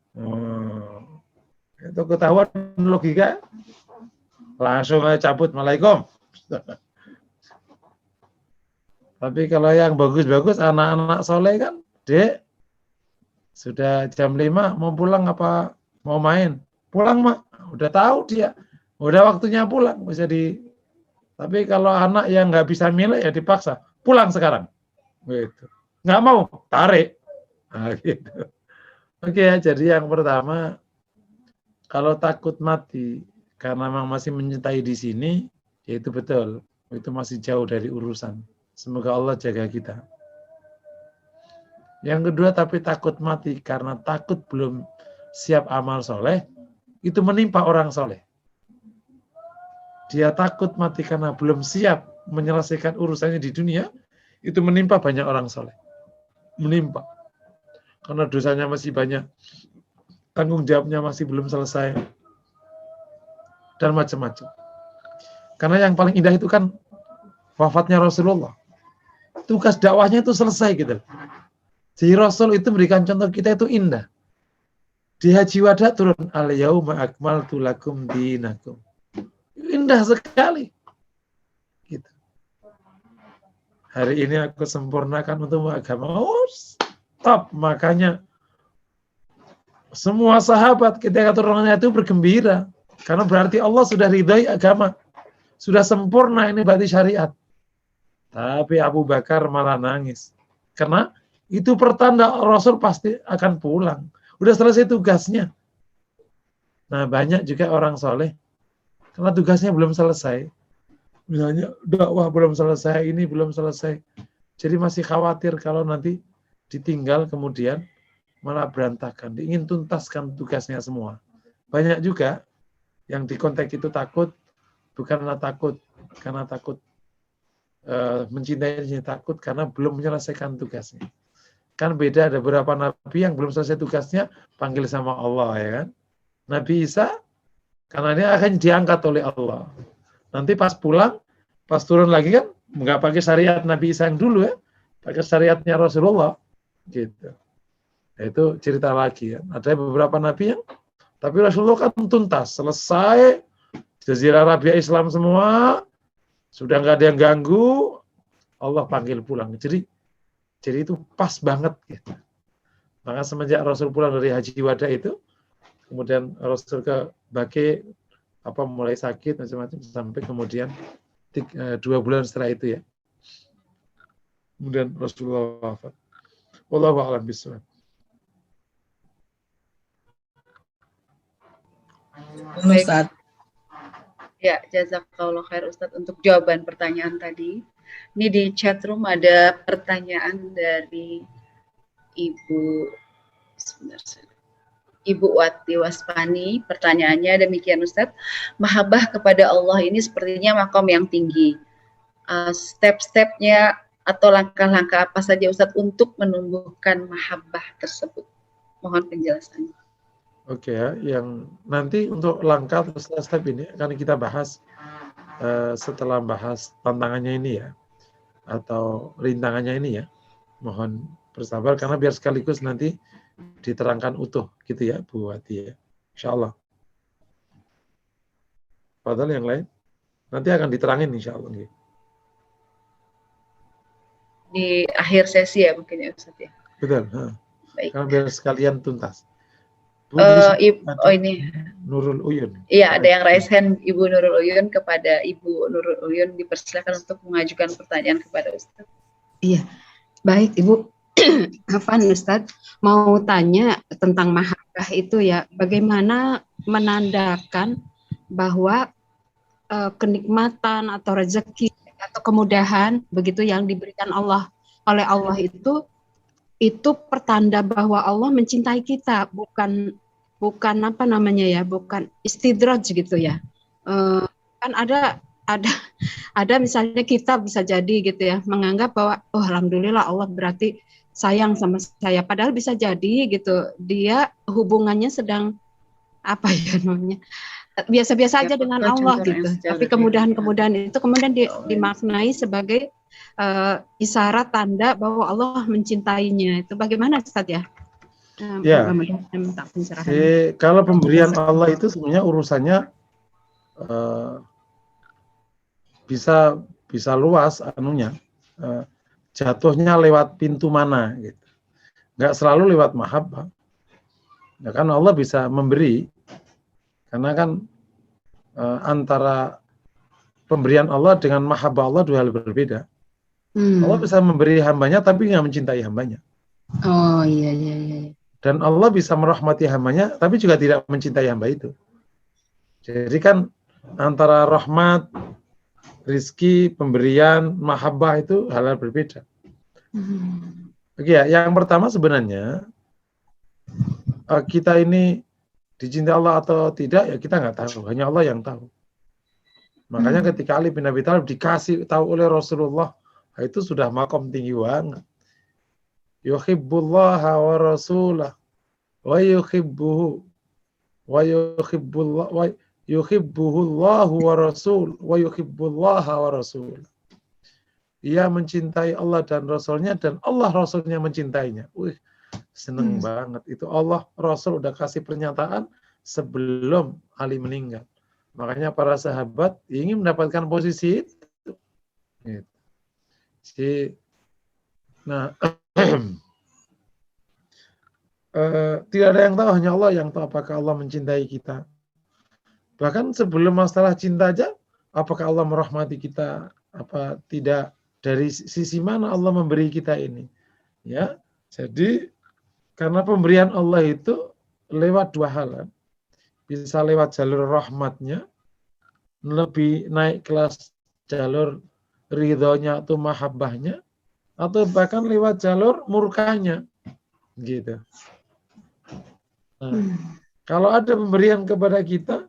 Itu ketahuan logika. Langsung aja cabut, Assalamualaikum. Tapi kalau yang bagus-bagus, anak-anak soleh kan, Dek, Sudah jam 5 mau pulang apa mau main? Pulang, Mak. Udah tahu dia. Udah waktunya pulang. Tapi kalau anak yang nggak bisa milih ya dipaksa. Pulang sekarang. Gitu. Nggak mau, tarik. Nah, gitu. Oke ya, jadi yang pertama, kalau takut mati karena memang masih mencintai di sini, ya itu betul. Itu masih jauh dari urusan. Semoga Allah jaga kita. Yang kedua, tapi takut mati karena takut belum siap amal soleh, itu menimpa orang soleh. Dia takut mati karena belum siap menyelesaikan urusannya di dunia, itu menimpa banyak orang soleh. Menimpa. Karena dosanya masih banyak, tanggung jawabnya masih belum selesai, dan macam-macam. Karena yang paling indah itu kan wafatnya Rasulullah. Tugas dakwahnya itu selesai gitu. Jadi Rasul itu memberikan contoh kita itu indah. Di Haji Wada turun al-yauma akmaltu lakum dinakum. Indah sekali. Gitu. Hari ini aku sempurnakan untuk agama. Oh, stop. Makanya semua sahabat ketika turunannya itu bergembira. Karena berarti Allah sudah ridhai agama. Sudah sempurna ini berarti syariat. Tapi Abu Bakar malah nangis. Karena itu pertanda Rasul pasti akan pulang. Udah selesai tugasnya. Nah, banyak juga orang soleh karena tugasnya belum selesai. Misalnya dakwah belum selesai, ini belum selesai. Jadi masih khawatir kalau nanti ditinggal kemudian malah berantakan. Dia ingin tuntaskan tugasnya semua. Banyak juga yang di konteks itu takut, bukanlah takut karena takut mencintai, takut karena belum menyelesaikan tugasnya. Kan beda, ada beberapa nabi yang belum selesai tugasnya panggil sama Allah, ya kan. Nabi Isa karena dia akan diangkat oleh Allah. Nanti pas pulang, pas turun lagi kan nggak pakai syariat Nabi Isa yang dulu ya, pakai syariatnya Rasulullah gitu. Itu cerita lagi ya. Ada beberapa nabi yang tapi Rasulullah kan tuntas, selesai Jazirah Arabia Islam semua, sudah nggak ada yang ganggu, Allah panggil pulang. Jadi itu pas banget gitu. Maka semenjak Rasul pulang dari Haji Wada itu, kemudian Rasul ke Baqi mulai sakit macam-macam sampai kemudian 2 bulan setelah itu ya. Kemudian Rasulullah wafat. Wallahu a'lam bishawab. Ustaz. Ya, jazakallah khair Ustadz untuk jawaban pertanyaan tadi. Ini di chat room ada pertanyaan dari Ibu Wati Waspani. Pertanyaannya demikian Ustadz, mahabbah kepada Allah ini sepertinya makom yang tinggi. Step-stepnya atau langkah-langkah apa saja Ustadz untuk menumbuhkan mahabbah tersebut? Mohon penjelasannya. Oke ya, yang nanti untuk langkah atau step ini akan kita bahas setelah bahas tantangannya ini ya, atau rintangannya ini ya. Mohon bersabar karena biar sekaligus nanti diterangkan utuh gitu ya Bu Wati ya. Insyaallah. Padahal yang lain nanti akan diterangin insyaallah. Di akhir sesi ya mungkin ya Ustaz ya. Betul. Baik. Karena biar sekalian tuntas. Bu, ini Nurul Uyun. Iya, ada yang raise hand Ibu Nurul Uyun. Kepada Ibu Nurul Uyun dipersilakan untuk mengajukan pertanyaan kepada Ustaz. Iya, baik Ibu. Afan Ustaz, mau tanya tentang mahabbah itu ya, bagaimana menandakan bahwa kenikmatan atau rezeki atau kemudahan begitu yang diberikan Allah oleh Allah itu pertanda bahwa Allah mencintai kita, bukan apa namanya ya, bukan istidraj gitu ya. Kan ada misalnya kita bisa jadi gitu ya menganggap bahwa oh alhamdulillah Allah berarti sayang sama saya, padahal bisa jadi gitu dia hubungannya sedang apa ya namanya biasa-biasa aja dengan Allah gitu. Tapi kemudahan-kemudahan itu kemudian dimaknai sebagai isyarat tanda bahwa Allah mencintainya. Itu bagaimana Ustaz ya? Ya. Kalau pemberian Allah itu sebenarnya urusannya bisa luas anunya. Jatuhnya lewat pintu mana gitu. nggak selalu lewat mahabbah. Ya kan Allah bisa memberi, karena kan antara pemberian Allah dengan mahabbah Allah dua hal berbeda. Allah bisa memberi hambanya tapi nggak mencintai hambanya. Oh iya. Dan Allah bisa merahmati hambanya tapi juga tidak mencintai hamba itu. Jadi kan antara rahmat, rizki, pemberian, mahabbah itu hal-hal berbeda. Oke ya, yang pertama sebenarnya kita ini dicintai Allah atau tidak ya kita nggak tahu, hanya Allah yang tahu. Makanya ketika Ali bin Abi Thalib dikasih tahu oleh Rasulullah, itu sudah makom tinggi banget. Yuhibbullaha wa rasulah wa yuhibbuhu wa yuhibbullah wa yuhibbuhullahu wa rasul wa yuhibbullaha wa rasul. Ia mencintai Allah dan Rasulnya dan Allah Rasulnya mencintainya. Wih, seneng banget. Itu Allah Rasul udah kasih pernyataan sebelum Ali meninggal. Makanya para sahabat ingin mendapatkan posisi itu. Gitu. Nah, tidak ada yang tahu, hanya Allah yang tahu apakah Allah mencintai kita. Bahkan sebelum masalah cinta aja, apakah Allah merahmati kita, apa tidak, dari sisi mana Allah memberi kita ini. Ya, jadi karena pemberian Allah itu lewat dua hal. Bisa lewat jalur rahmatnya, lebih naik kelas jalur ridhonya atau mahabbahnya, atau bahkan lewat jalur murkanya. Gitu. Nah, kalau ada pemberian kepada kita,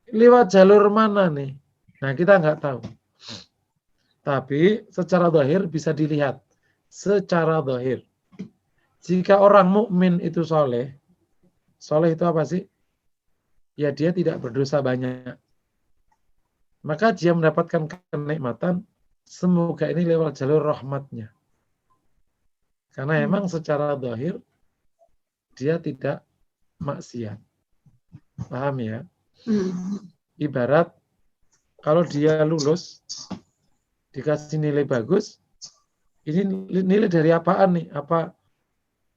lewat jalur mana nih? Nah, kita nggak tahu. Tapi secara zahir bisa dilihat. Secara zahir. Jika orang mukmin itu soleh itu apa sih? Ya dia tidak berdosa banyak. Maka dia mendapatkan kenikmatan, semoga ini lewat jalur rahmatnya. Karena emang secara zahir dia tidak maksiat. Paham ya? Ibarat kalau dia lulus dikasih nilai bagus, ini nilai dari apaan nih? Apa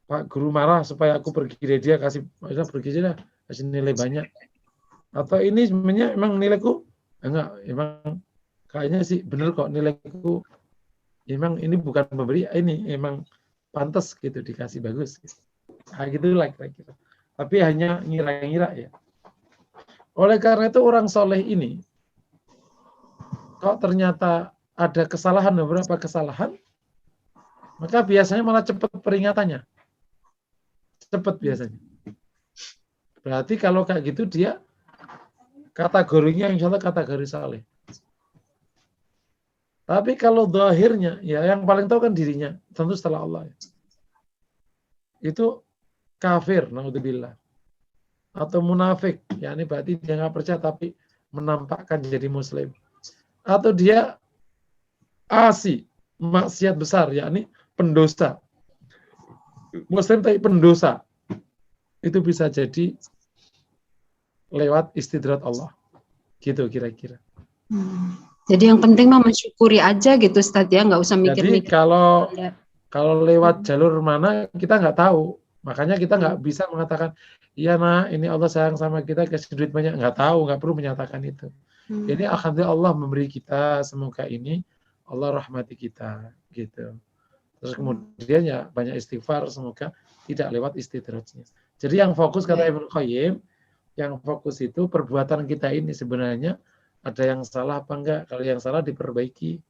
Pak Guru marah supaya aku pergi dari dia, kasih nilai banyak? Atau ini sebenarnya emang nilaiku enggak, emang kayaknya sih bener kok nilaiku, emang ini bukan pemberi, ini emang pantas gitu dikasih bagus gitu. Nah, gitulah kira-kira. Tapi hanya ngira-ngira ya. Oleh karena itu orang soleh ini kok ternyata ada kesalahan, beberapa kesalahan, maka biasanya malah cepat peringatannya. Cepat biasanya. Berarti kalau kayak gitu dia kategorinya insya Allah kategori saleh. Tapi kalau zahirnya, ya yang paling tahu kan dirinya, tentu setelah Allah. Itu kafir, naudzubillah. Atau munafik, ya ini berarti dia nggak percaya tapi menampakkan jadi muslim. Atau dia asi, maksiat besar, yakni pendosa. Muslim tapi pendosa. Itu bisa jadi lewat istidrat Allah. Gitu kira-kira. Jadi yang penting mah mensyukuri aja gitu Ustaz ya, nggak usah mikir-mikir. Jadi kalau lewat jalur mana kita nggak tahu. Makanya kita nggak bisa mengatakan, iya nak, ini Allah sayang sama kita, kasih duit banyak. Nggak tahu, nggak perlu menyatakan itu. Jadi alhamdulillah Allah memberi kita, semoga ini Allah rahmati kita. Gitu. Terus kemudian ya banyak istighfar, semoga tidak lewat istidrajnya. Jadi yang fokus kata Ibnu Qayyim, yang fokus itu perbuatan kita ini sebenarnya ada yang salah apa enggak. Kalau yang salah diperbaiki,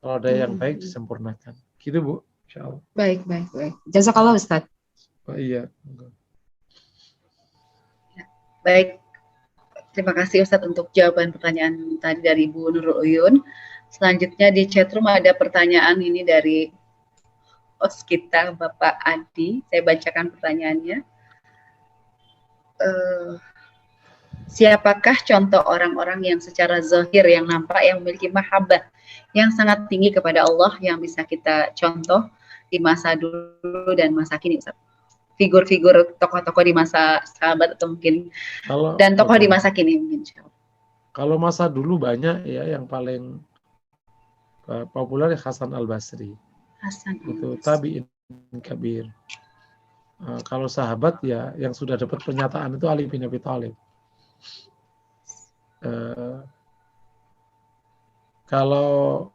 kalau ada yang baik disempurnakan. Gitu Bu, insyaallah. Baik. Jazakallah Ustaz. Oh, iya. Baik, terima kasih Ustadz untuk jawaban pertanyaan tadi dari Bu Nurul Uyun. Selanjutnya di chatroom ada pertanyaan ini dari host kita, Bapak Adi. Saya bacakan pertanyaannya. Siapakah contoh orang-orang yang secara zahir, yang nampak, yang memiliki mahabbah yang sangat tinggi kepada Allah yang bisa kita contoh di masa dulu dan masa kini, Ustadz? Figur-figur tokoh-tokoh di masa sahabat atau mungkin dan tokoh di masa kini mungkin. Kalau masa dulu banyak ya, yang paling populer Hasan Al-Basri. Itu tabi'in kabir. Kalau sahabat ya yang sudah dapat pernyataan itu Ali bin Abi Thalib. Kalau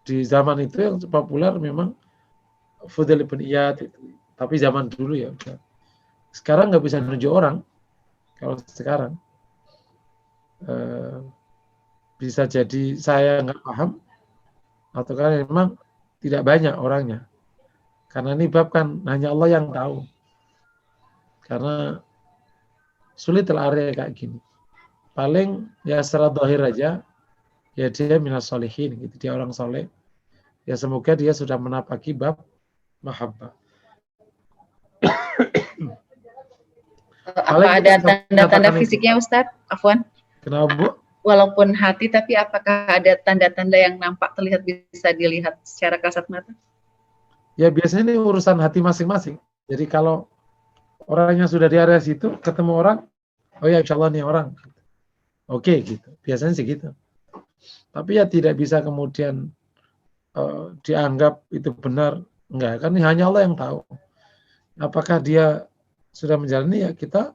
di zaman itu yang populer memang Fudail bin Iyad, tapi zaman dulu ya. Sekarang nggak bisa nunjuk orang. Kalau sekarang bisa jadi saya nggak paham, atau kan memang tidak banyak orangnya. Karena ini bab kan hanya Allah yang tahu. Karena sulit area kayak gini. Paling ya secara zahir aja, ya dia minas solihin, gitu. Dia orang soleh. Ya semoga dia sudah menapaki bab mahabbah. Apa ada tanda-tanda fisiknya Ustadz? Afwan. Kenapa Bu? Walaupun hati, tapi apakah ada tanda-tanda yang nampak terlihat bisa dilihat secara kasat mata? Ya biasanya ini urusan hati masing-masing. Jadi kalau orangnya sudah di area situ, ketemu orang, oh ya insya Allah nih orang. Oke gitu. Biasanya sih gitu. Tapi ya tidak bisa kemudian dianggap itu benar. Enggak, kan hanya Allah yang tahu. Apakah dia sudah menjalani, ya kita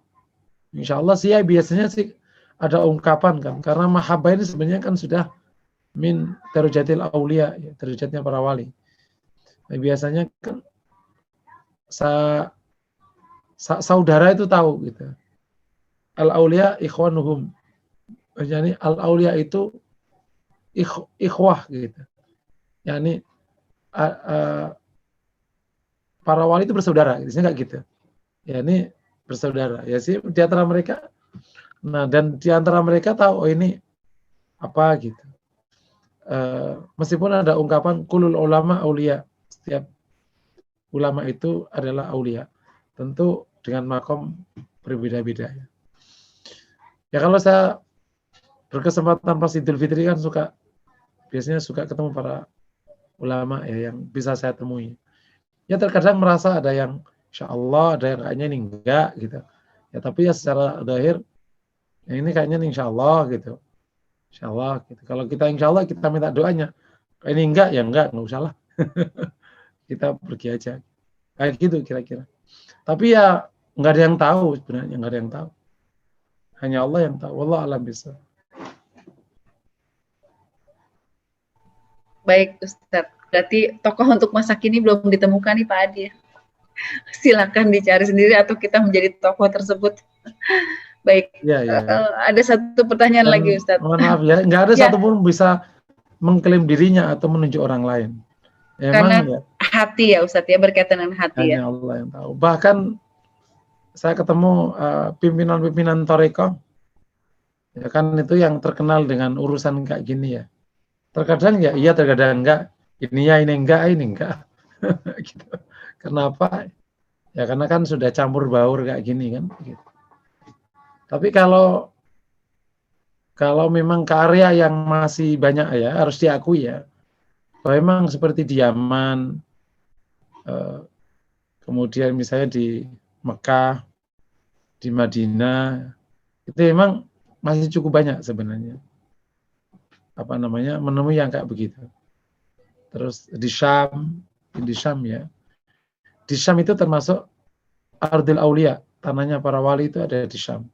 insya Allah sih ya biasanya sih ada ungkapan kan. Karena mahabbah ini sebenarnya kan sudah min darajatil aulia, ya, derajatnya para wali. Nah, biasanya kan saudara itu tahu gitu. Al-aulia ikhwanuhum. Jadi al-aulia itu ikhwah gitu. Yani para wali itu bersaudara, gitu. Enggak gitu. Ya ini bersaudara. Ya sih di antara mereka. Nah, dan di antara mereka tahu oh ini apa gitu. Meskipun ada ungkapan kulul ulama aulia. Setiap ulama itu adalah aulia. Tentu dengan makom berbeda-beda ya. Ya kalau saya berkesempatan pas Idul Fitri kan biasanya suka ketemu para ulama ya yang bisa saya temui. Ya terkadang merasa ada yang insya Allah, ada yang kayaknya ini enggak gitu. Ya tapi ya secara zahir ya ini kayaknya ini insya Allah gitu. Insya Allah gitu. Kalau kita insya Allah kita minta doanya. Kalau ini enggak ya enggak usah lah. Kita pergi aja. Kayak gitu kira-kira. Tapi ya enggak ada yang tahu sebenarnya, enggak ada yang tahu. Hanya Allah yang tahu. Wallah alam bisa. Baik Ustadz, berarti tokoh untuk masa kini belum ditemukan nih Pak Adi. Silakan dicari sendiri atau kita menjadi tokoh tersebut. Baik, Ya. ada satu pertanyaan lagi Ustadz. Mohon maaf ya, nggak ada satupun bisa mengklaim dirinya atau menunjuk orang lain. Karena ya, hati ya Ustadz ya, berkaitan dengan hati hanya Allah yang tahu. Bahkan saya ketemu pimpinan-pimpinan Thariqah, ya kan itu yang terkenal dengan urusan kayak gini ya. Terkadang ya iya, terkadang enggak. Ini enggak. Gitu. Kenapa? Ya karena kan sudah campur baur kayak gini kan. Gitu. Tapi kalau memang karya yang masih banyak ya harus diakui ya. Bahwa memang seperti di Yaman, kemudian misalnya di Mekah, di Madinah, itu memang masih cukup banyak sebenarnya. Menemui yang kayak begitu. Terus di Syam ya. Di Syam itu termasuk Ardil Aulia, tanahnya para wali itu ada di Syam.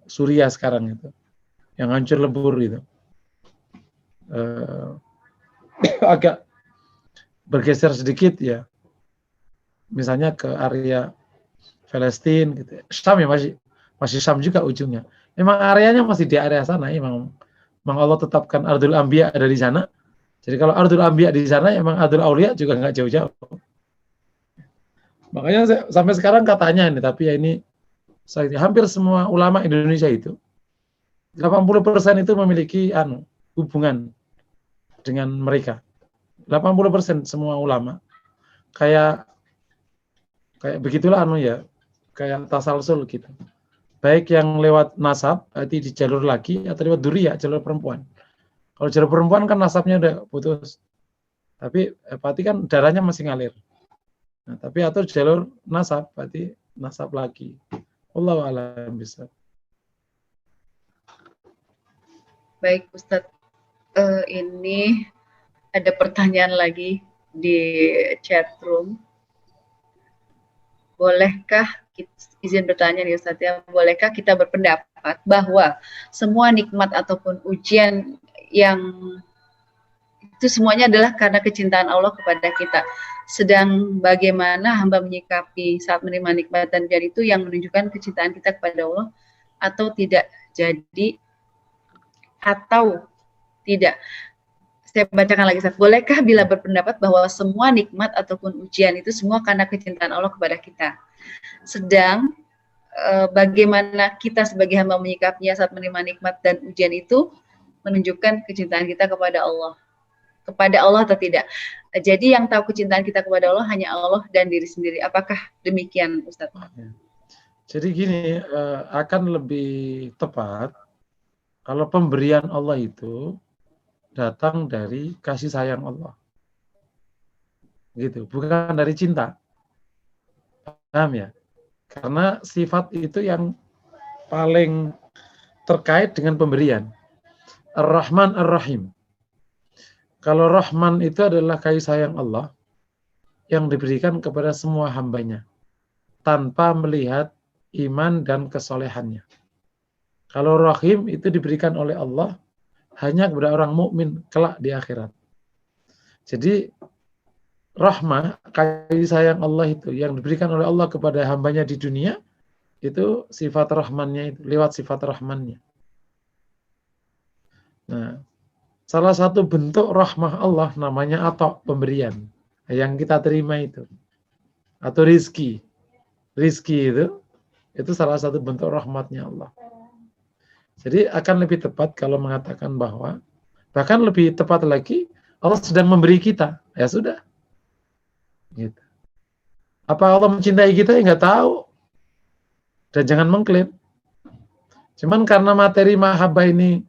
Suriah sekarang itu. Yang hancur lebur itu. Agak bergeser sedikit ya. Misalnya ke area Palestina gitu. Syam ya masih Syam juga ujungnya. Memang areanya masih di area sana, memang Allah tetapkan Ardul Anbiya ada di sana. Jadi kalau Ardul Anbiya di sana, emang Ardul Aulia juga nggak jauh-jauh. Makanya sampai sekarang katanya ini, tapi ya ini hampir semua ulama Indonesia itu 80% itu memiliki hubungan dengan mereka. 80% semua ulama. Kayak begitulah kayak tasalsul gitu. Baik yang lewat nasab, berarti di jalur laki, atau lewat duriyah, jalur perempuan. Kalau jalur perempuan kan nasabnya udah putus. Tapi berarti kan darahnya masih ngalir. Nah, tapi atau jalur nasab, berarti nasab laki. Wallahu a'lam bishawab. Baik Ustadz, ini ada pertanyaan lagi di chat room. bolehkah izin bertanya nih Ustaz ya, bolehkah kita berpendapat bahwa semua nikmat ataupun ujian yang itu semuanya adalah karena kecintaan Allah kepada kita. Sedang bagaimana hamba menyikapi saat menerima nikmat dan ujian itu yang menunjukkan kecintaan kita kepada Allah atau tidak. Jadi atau tidak. Saya bacakan lagi, Ustaz. Bolehkah bila berpendapat bahwa semua nikmat ataupun ujian itu semua karena kecintaan Allah kepada kita? Sedang bagaimana kita sebagai hamba menyikapinya saat menerima nikmat dan ujian itu menunjukkan kecintaan kita kepada Allah. Kepada Allah atau tidak. Jadi yang tahu kecintaan kita kepada Allah hanya Allah dan diri sendiri. Apakah demikian, Ustaz? Jadi gini, akan lebih tepat kalau pemberian Allah itu datang dari kasih sayang Allah. Gitu, bukan dari cinta. Paham ya? Karena sifat itu yang paling terkait dengan pemberian. Ar-Rahman Ar-Rahim. Kalau Rahman itu adalah kasih sayang Allah yang diberikan kepada semua hambanya tanpa melihat iman dan kesolehannya. Kalau Rahim itu diberikan oleh Allah hanya kepada orang mukmin kelak di akhirat. Jadi rahmah, kasih sayang Allah itu yang diberikan oleh Allah kepada hambanya di dunia itu sifat rahmannya itu, lewat sifat rahmannya. Nah, salah satu bentuk rahmah Allah namanya atok, pemberian yang kita terima itu, atau rizki. Rizki itu salah satu bentuk rahmatnya Allah. Jadi akan lebih tepat kalau mengatakan bahwa, bahkan lebih tepat lagi, Allah sedang memberi kita. Ya sudah. Gitu. Apa Allah mencintai kita? Ya nggak tahu. Dan jangan mengklaim. Cuman karena materi mahabbah ini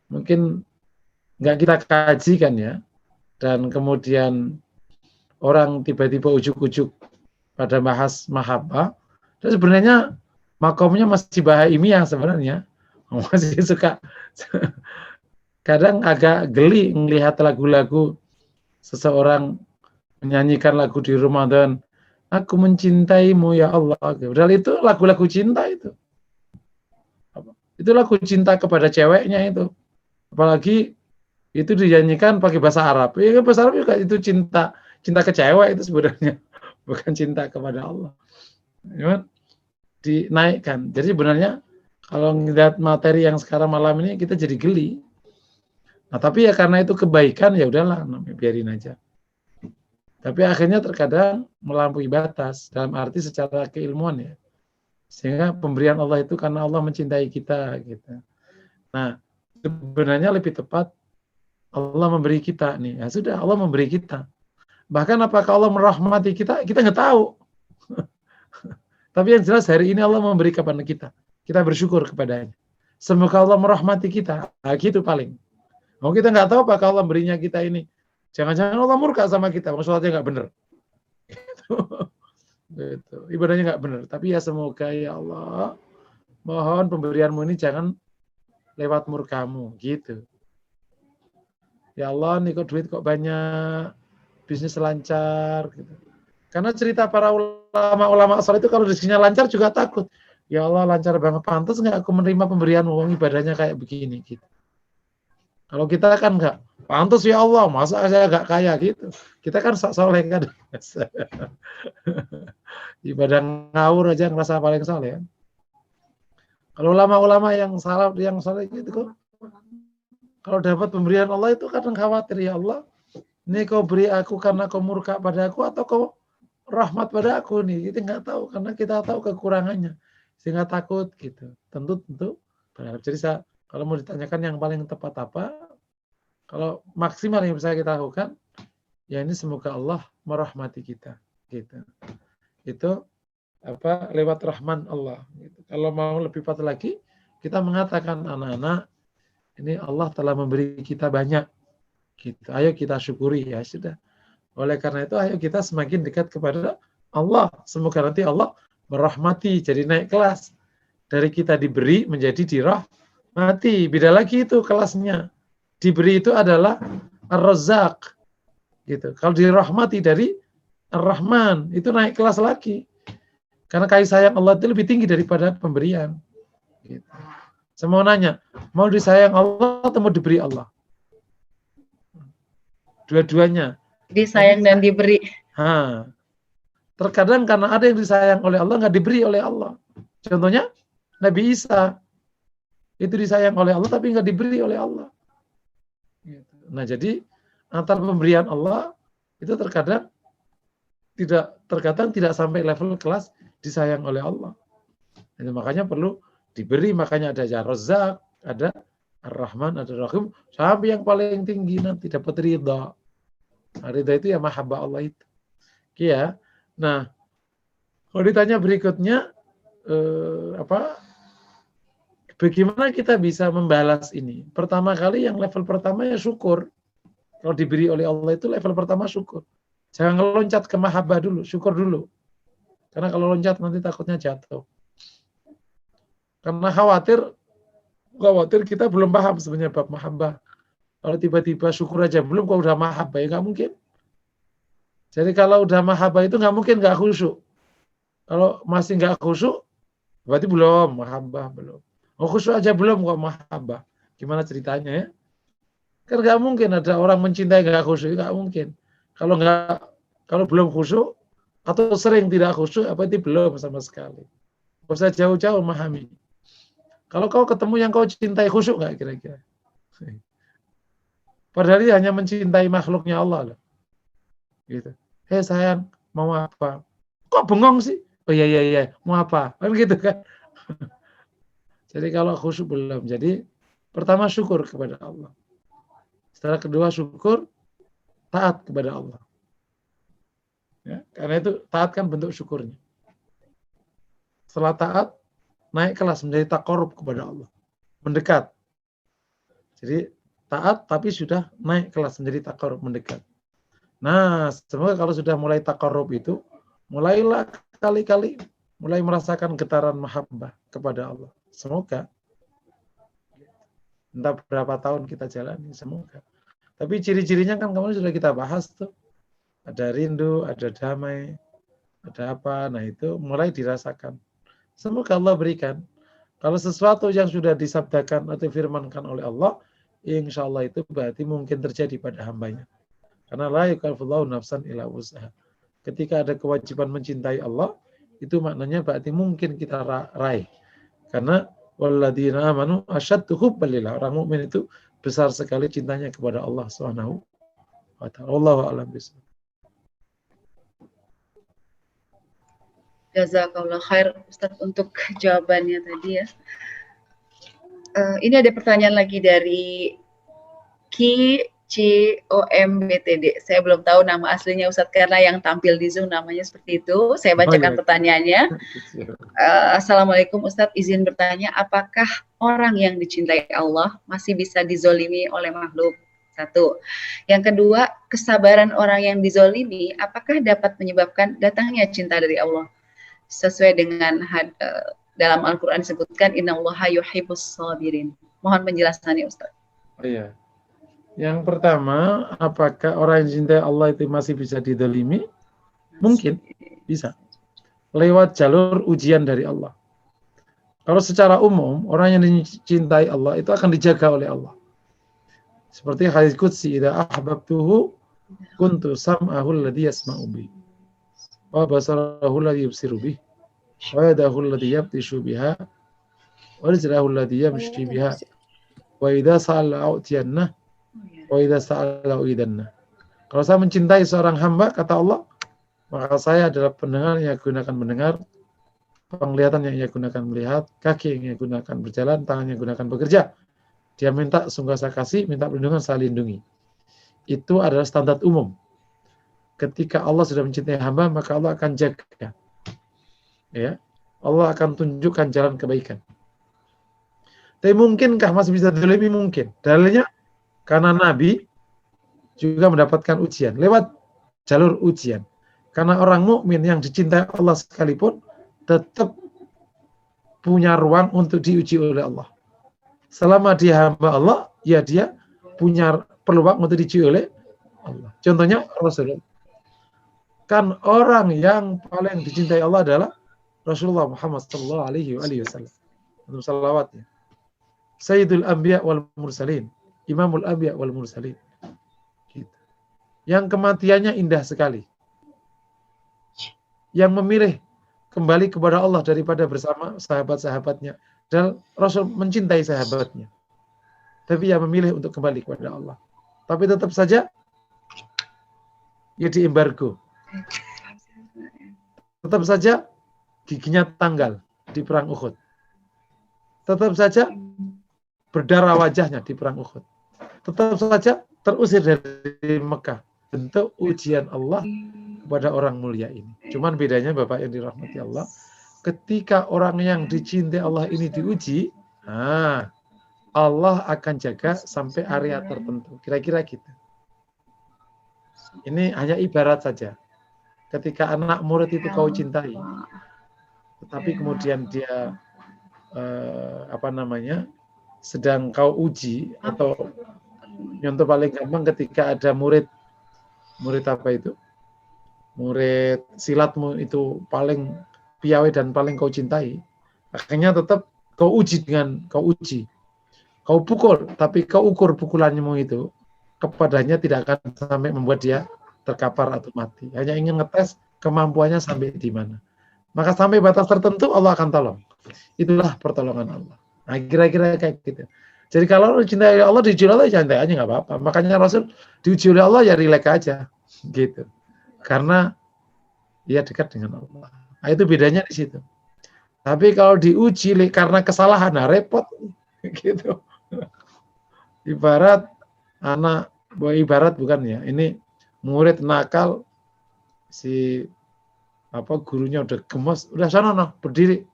mungkin nggak kita kaji kan ya, dan kemudian orang tiba-tiba ujuk-ujuk pada bahas mahabbah, dan sebenarnya makomnya masih bahaimiyah sebenarnya, masih suka kadang agak geli melihat lagu-lagu seseorang menyanyikan lagu di Ramadan, aku mencintaimu ya Allah, padahal itu lagu-lagu cinta itu lagu cinta kepada ceweknya itu, apalagi itu dinyanyikan pakai bahasa Arab. Ya bahasa Arab juga itu cinta ke cewek itu sebenarnya, bukan cinta kepada Allah. Cuman dinaikkan. Jadi sebenarnya kalau melihat materi yang sekarang malam ini kita jadi geli. Nah, tapi ya karena itu kebaikan ya udahlah, biarin aja. Tapi akhirnya terkadang melampaui batas dalam arti secara keilmuan ya. Sehingga pemberian Allah itu karena Allah mencintai kita gitu. Nah, sebenarnya lebih tepat Allah memberi kita nih. Ya sudah, Allah memberi kita. Bahkan apakah Allah merahmati kita? Kita nggak tahu. Tapi yang jelas hari ini Allah memberi kepada kita. Kita bersyukur kepadanya. Semoga Allah merahmati kita. Nah, gitu paling. Mau kita nggak tahu apakah Allah berinya kita ini. Jangan-jangan Allah murka sama kita. Maksudnya nggak benar. Gitu. Ibadahnya nggak benar. Tapi ya semoga ya Allah, mohon pemberianmu ini jangan lewat murkamu. Gitu. Ya Allah, nih kok duit kok banyak, bisnis lancar, gitu. Karena cerita para ulama-ulama asal itu kalau rezekinya lancar juga takut. Ya Allah, lancar banget, pantas nggak aku menerima pemberian uang ibadahnya kayak begini, gitu. Kalau kita kan nggak, pantas ya Allah, masa saya nggak kaya gitu. Kita kan soleh kan. Ibadah ngawur aja ngerasa paling soleh. Kan? Kalau ulama-ulama yang salah, yang soleh gitu kok. Kalau dapat pemberian Allah itu kadang khawatir, ya Allah, ini kau beri aku karena kau murka pada aku atau kau rahmat pada aku nih. Kita nggak tahu karena kita tahu kekurangannya, sehingga takut gitu. Tentu berharap. Jadi kalau mau ditanyakan yang paling tepat apa, kalau maksimal yang bisa kita lakukan, ya ini semoga Allah merahmati kita. Gitu. Itu apa lewat rahman Allah. Gitu. Kalau mau lebih tepat lagi, kita mengatakan anak-anak, ini Allah telah memberi kita banyak. Gitu. Ayo kita syukuri ya sudah. Oleh karena itu ayo kita semakin dekat kepada Allah. Semoga nanti Allah merahmati, jadi naik kelas. Dari kita diberi menjadi dirahmati. Beda lagi itu kelasnya. Diberi itu adalah Ar-Razzaq. Gitu. Kalau dirahmati dari Ar-Rahman, itu naik kelas lagi. Karena kasih sayang Allah itu lebih tinggi daripada pemberian. Gitu. Saya mau nanya, mau disayang Allah atau mau diberi Allah? Dua-duanya. Disayang dan diberi. Terkadang karena ada yang disayang oleh Allah, nggak diberi oleh Allah. Contohnya, Nabi Isa. Itu disayang oleh Allah, tapi nggak diberi oleh Allah. Nah, jadi antar pemberian Allah, itu terkadang tidak sampai level kelas disayang oleh Allah. Jadi, makanya perlu diberi, makanya ada Ar-Razzaq, ada Ar-Rahman, ada Ar-Rahim, sampai yang paling tinggi nanti dapat ridha. Nah, ridha itu ya mahabbah Allah itu. Ya. Nah, kalau ditanya berikutnya bagaimana kita bisa membalas ini? Pertama kali yang level pertama ya syukur. Kalau diberi oleh Allah itu level pertama syukur. Jangan loncat ke mahabbah dulu, syukur dulu. Karena kalau loncat nanti takutnya jatuh. Karena khawatir kita belum paham sebenarnya bab mahabbah. Kalau tiba-tiba syukur aja belum, kalau udah mahabbah ya nggak mungkin. Jadi kalau udah mahabbah itu nggak mungkin nggak khusyuk. Kalau masih nggak khusyuk, berarti belum mahabbah, belum. Oh, khusyuk aja belum kok mahabbah. Gimana ceritanya ya? Kan nggak mungkin ada orang mencintai nggak khusyuk, nggak mungkin. Kalau belum khusyuk atau sering tidak khusyuk, apa itu belum sama sekali. Nggak usah jauh-jauh memahami. Kalau kau ketemu yang kau cintai, khusyuk nggak kira-kira? Padahal dia hanya mencintai makhluknya Allah loh. Gitu. Hei sayang, mau apa? Kok bengong sih? Oh iya, mau apa? Kan gitu kan. Jadi kalau khusyuk belum. Jadi pertama syukur kepada Allah. Setelah kedua syukur, taat kepada Allah. Ya, karena itu taat kan bentuk syukurnya. Setelah taat, naik kelas menjadi taqarrub kepada Allah. Mendekat. Jadi taat tapi sudah naik kelas menjadi taqarrub, mendekat. Nah, semoga kalau sudah mulai taqarrub itu, mulailah kali-kali mulai merasakan getaran mahabbah kepada Allah. Semoga. Entah berapa tahun kita jalani, semoga. Tapi ciri-cirinya kan kemarin sudah kita bahas tuh. Ada rindu, ada damai, ada apa. Nah itu mulai dirasakan. Semoga Allah berikan. Kalau sesuatu yang sudah disabdakan atau firmankan oleh Allah, insya Allah itu berarti mungkin terjadi pada hambanya. Karena la yukallifullahu nafsan illa wus'aha. Ketika ada kewajiban mencintai Allah, itu maknanya berarti mungkin kita raih. Karena walladzina amanu asyaddu hubban lillah. Orang mukmin itu besar sekali cintanya kepada Allah Subhanahu wa ta'ala. Wallahu a'lam bishawab. Jazakallah khair Ustaz untuk jawabannya tadi ya. Ini ada pertanyaan lagi dari KCOMBTD. Saya belum tahu nama aslinya Ustaz karena yang tampil di Zoom namanya seperti itu. Saya bacakan pertanyaannya. Assalamualaikum Ustaz, izin bertanya, apakah orang yang dicintai Allah masih bisa dizolimi oleh makhluk? Satu. Yang kedua, kesabaran orang yang dizolimi apakah dapat menyebabkan datangnya cinta dari Allah? Sesuai dengan dalam Al-Quran disebutkan innallaha yuhibbus sabirin. Mohon penjelasannya Ustaz. Oh iya. Yang pertama, apakah orang yang dicintai Allah itu masih bisa didolimi? Mungkin, bisa. Lewat jalur ujian dari Allah. Kalau secara umum, orang yang dicintai Allah itu akan dijaga oleh Allah. Seperti hadits qudsi, idza ahbabtuhu kuntu sam'ahu alladhi yasma'u bihi wa basarahu alladhi yubsiru bihi wa yadahu alladhi yabtishu biha wa rijlahu alladhi yamshi biha wa idza sa'ala a'tiyanna wa idza sa'ala uidanna. Kalau saya mencintai seorang hamba, kata Allah, maka saya adalah pendengar yang gunakan mendengar, penglihatan yang ia gunakan melihat, kaki yang ia gunakan berjalan, tangan yang gunakan bekerja. Dia minta, sungguh saya kasih, minta perlindungan, saya lindungi. Itu adalah standar umum. Ketika Allah sudah mencintai hamba, maka Allah akan jaga. Ya, Allah akan tunjukkan jalan kebaikan. Tapi mungkinkah masih bisa dizalimi? Mungkin. Dalilnya, karena Nabi juga mendapatkan ujian. Lewat jalur ujian. Karena orang mukmin yang dicintai Allah sekalipun, tetap punya ruang untuk diuji oleh Allah. Selama dia hamba Allah, ya dia punya peluang untuk diuji oleh Allah. Contohnya Rasulullah. Kan orang yang paling dicintai Allah adalah Rasulullah Muhammad sallallahu alaihi wasallam. Untuk salawatnya. Sayyidul Anbiya wal Mursalin, Imamul Anbiya wal Mursalin. Gitu. Yang kematiannya indah sekali. Yang memilih kembali kepada Allah daripada bersama sahabat-sahabatnya. Dan Rasul mencintai sahabatnya. Tapi yang memilih untuk kembali kepada Allah. Tapi tetap saja ya diembargo. Tetap saja giginya tanggal di perang Uhud. Tetap saja berdarah wajahnya di perang Uhud. Tetap saja terusir dari Mekah. Bentuk ujian Allah kepada orang mulia ini. Cuman bedanya Bapak yang dirahmati Allah, ketika orang yang dicintai Allah ini diuji, Allah akan jaga sampai area tertentu. Kira-kira gitu. Ini hanya ibarat saja. Ketika anak murid itu kau cintai, tetapi kemudian dia sedang kau uji, atau contoh paling gampang ketika ada murid apa itu? Murid silatmu itu paling piawai dan paling kau cintai, akhirnya tetap kau uji. Kau pukul, tapi kau ukur pukulanmu itu kepadanya tidak akan sampai membuat dia terkapar atau mati. Hanya ingin ngetes kemampuannya sampai di mana. Maka sampai batas tertentu Allah akan tolong. Itulah pertolongan Allah. Nah, kira-kira kayak gitu. Jadi kalau cintai Allah, diuji Allah, santai aja nggak apa-apa. Makanya Rasul diuji oleh Allah ya rileks aja, gitu. Karena dia dekat dengan Allah. Nah, itu bedanya di situ. Tapi kalau diuji karena kesalahan, repot, gitu. Ibarat bukan ya. Ini murid nakal, si gurunya udah gemes, udah sana berdiri.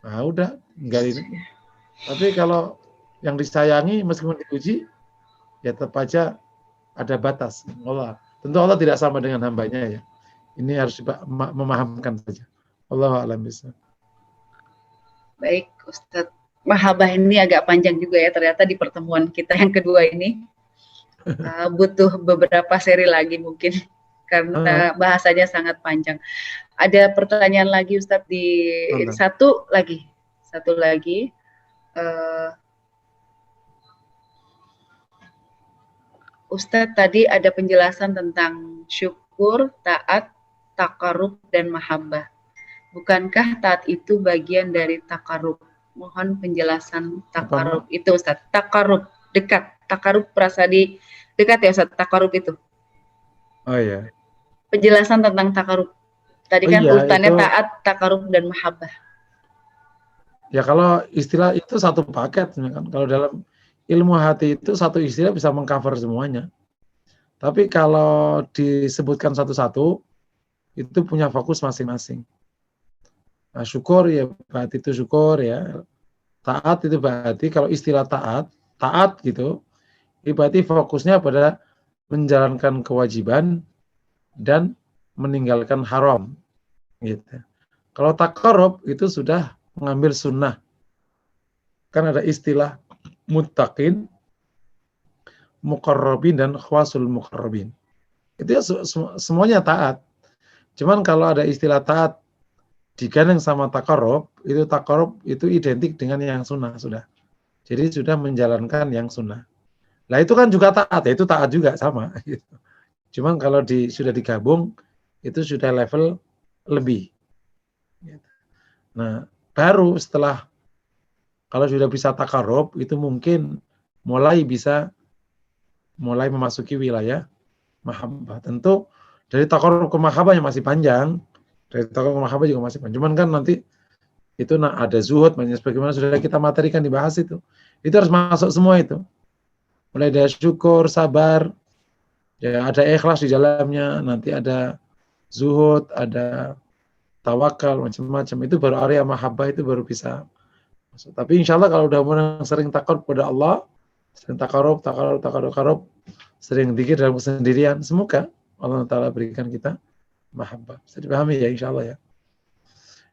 Nah, udah enggak ini. Tapi kalau yang disayangi meskipun diuji, ya tetap aja ada batas. Tentu Allah tidak sama dengan hambanya ya. Ini harus memahamkan saja. Allahu a'lam bishawab. Baik, Ustadz. Mahabbah ini agak panjang juga ya ternyata di pertemuan kita yang kedua ini. Butuh beberapa seri lagi mungkin karena bahasanya sangat panjang. Ada pertanyaan lagi Ustadz di satu lagi. Ustadz tadi ada penjelasan tentang syukur, taat, takarub, dan mahabbah. Bukankah taat itu bagian dari takarub? Mohon penjelasan takarub itu Ustadz. Takarub, dekat. Takarub perasa di dekat ya Ustadz, takarub itu. Oh iya. Penjelasan tentang takarub. Tadi kan urutannya taat, takarub, dan mahabbah. Ya kalau istilah itu satu paket kan. Kalau dalam ilmu hati itu satu istilah bisa mengcover semuanya. Tapi kalau disebutkan satu-satu itu punya fokus masing-masing. Nah, syukur ya berarti itu syukur ya. Taat itu berarti kalau istilah taat gitu, berarti fokusnya pada menjalankan kewajiban dan meninggalkan haram gitu. Kalau takarub itu sudah mengambil sunnah. Kan ada istilah muttaqin, muqarrabin, dan khawasul muqarrabin. Itu ya semuanya taat. Cuman kalau ada istilah taat digandeng sama takarub itu identik dengan yang sunnah sudah. Jadi sudah menjalankan yang sunnah. Lah itu kan juga taat, ya itu taat juga sama. Gitu. Cuman kalau sudah digabung itu sudah level lebih. Nah baru setelah kalau sudah bisa takarub itu mungkin mulai memasuki wilayah mahabbah. Tentu dari takarub ke mahabbahnya masih panjang. Dari takarub ke mahabbah juga masih panjang. Cuman kan nanti itu ada zuhud, bagaimana sudah kita materikan dibahas itu. Itu harus masuk semua itu. Mulai dari syukur, sabar, ya ada ikhlas di dalamnya, nanti ada zuhud, ada tawakal, macam-macam. Itu baru area mahabbah itu baru bisa masuk. Tapi insya Allah kalau udah mulai sering takarub kepada Allah, sering takarub, sering dzikir dalam kesendirian, semoga Allah Ta'ala berikan kita mahabbah. Bisa dipahami ya insya Allah ya.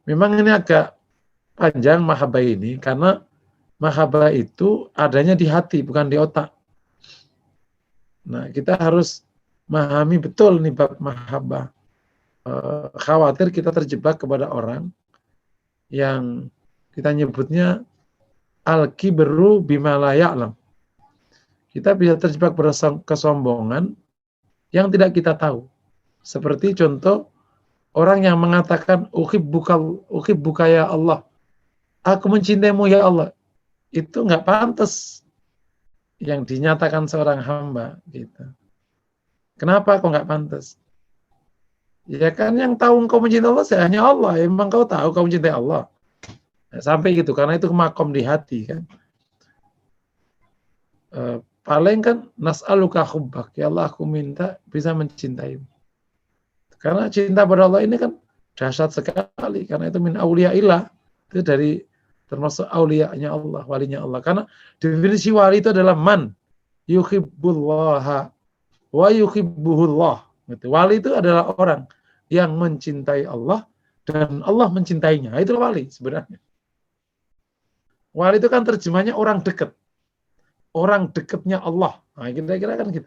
Memang ini agak panjang mahabbah ini karena mahabbah itu adanya di hati bukan di otak. Nah kita harus memahami betul nih bab mahabbah. Khawatir kita terjebak kepada orang yang kita nyebutnya al-kibru bima la ya'lam. Kita bisa terjebak kesombongan yang tidak kita tahu. Seperti contoh orang yang mengatakan uhibbuka ya Allah. Aku mencintaimu ya Allah. Itu nggak pantas yang dinyatakan seorang hamba gitu. Kenapa kok nggak pantas? Ya kan yang tahu engkau mencintai Allah hanya Allah. Emang kau tahu kau mencintai Allah? Nah, sampai gitu karena itu makom di hati kan. Paling kan nas'aluka hubbak, ya Allah aku minta bisa mencintaimu. Karena cinta pada Allah ini kan dahsyat sekali karena itu min auliyaillah, itu dari termasuk auliyanya Allah, walinya Allah. Karena definisi wali itu adalah man yuhibbullaha wa yuhibbuhullah. Gitu. Wali itu adalah orang yang mencintai Allah dan Allah mencintainya. Itu wali sebenarnya. Wali itu kan terjemahnya orang dekat. Orang dekatnya Allah. Nah, kira-kira kan gitu.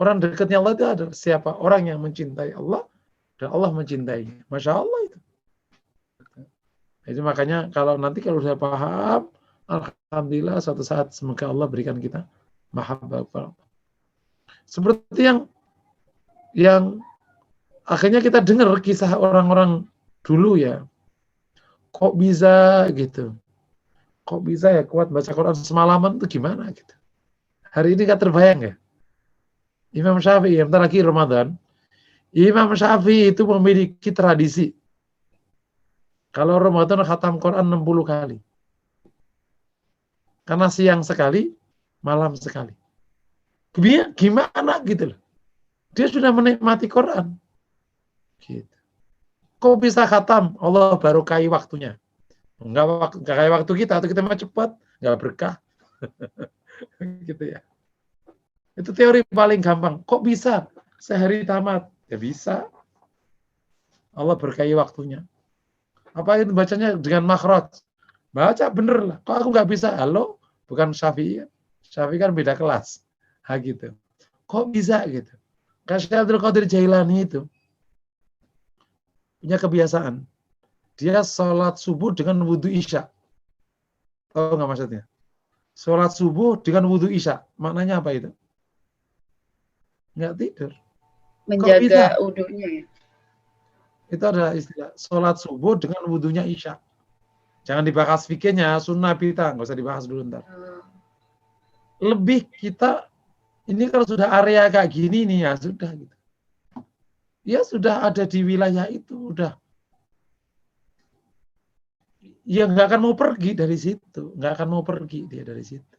Orang dekatnya Allah itu adalah siapa? Orang yang mencintai Allah dan Allah mencintainya. Masya Allah itu. Jadi makanya kalau sudah paham, alhamdulillah suatu saat semoga Allah berikan kita mahabbah kepada Allah. Seperti yang akhirnya kita dengar kisah orang-orang dulu ya. Kok bisa gitu? Kok bisa ya kuat baca Quran semalaman itu gimana gitu. Hari ini gak terbayang ya. Imam Syafi'i, bentar lagi Ramadan. Imam Syafi'i itu memiliki tradisi. Kalau Ramadan khatam Quran 60 kali. Karena siang sekali, malam sekali. Gimana gitu loh. Dia sudah menikmati Quran. Gitu. Kok bisa khatam? Allah baru kai waktunya. Enggak kayak waktu kita mah cepat, enggak berkah. Gitu ya. Itu teori paling gampang. Kok bisa sehari tamat? Ya bisa. Allah berkahi waktunya. Apa itu bacanya dengan makhraj? Baca bener lah. Kok aku nggak bisa? Halo, bukan Syafi'i. Syafi'i kan beda kelas. Gitu. Kok bisa gitu? Syekh Abdul Qadir Jailani itu punya kebiasaan. Dia sholat subuh dengan wudhu isya. Tahu nggak maksudnya? Sholat subuh dengan wudhu isya. Maknanya apa itu? Nggak tidur. Menjaga wudhunya ya. Itu ada istilah sholat subuh dengan wudhunya isya. Jangan dibahas fikihnya, sunnah kita, nggak usah dibahas dulu ntar. Lebih kita ini kalau sudah area kayak gini nih ya sudah gitu. Ya sudah ada di wilayah itu, udah. Ya nggak akan mau pergi dari situ, nggak akan mau pergi dia dari situ.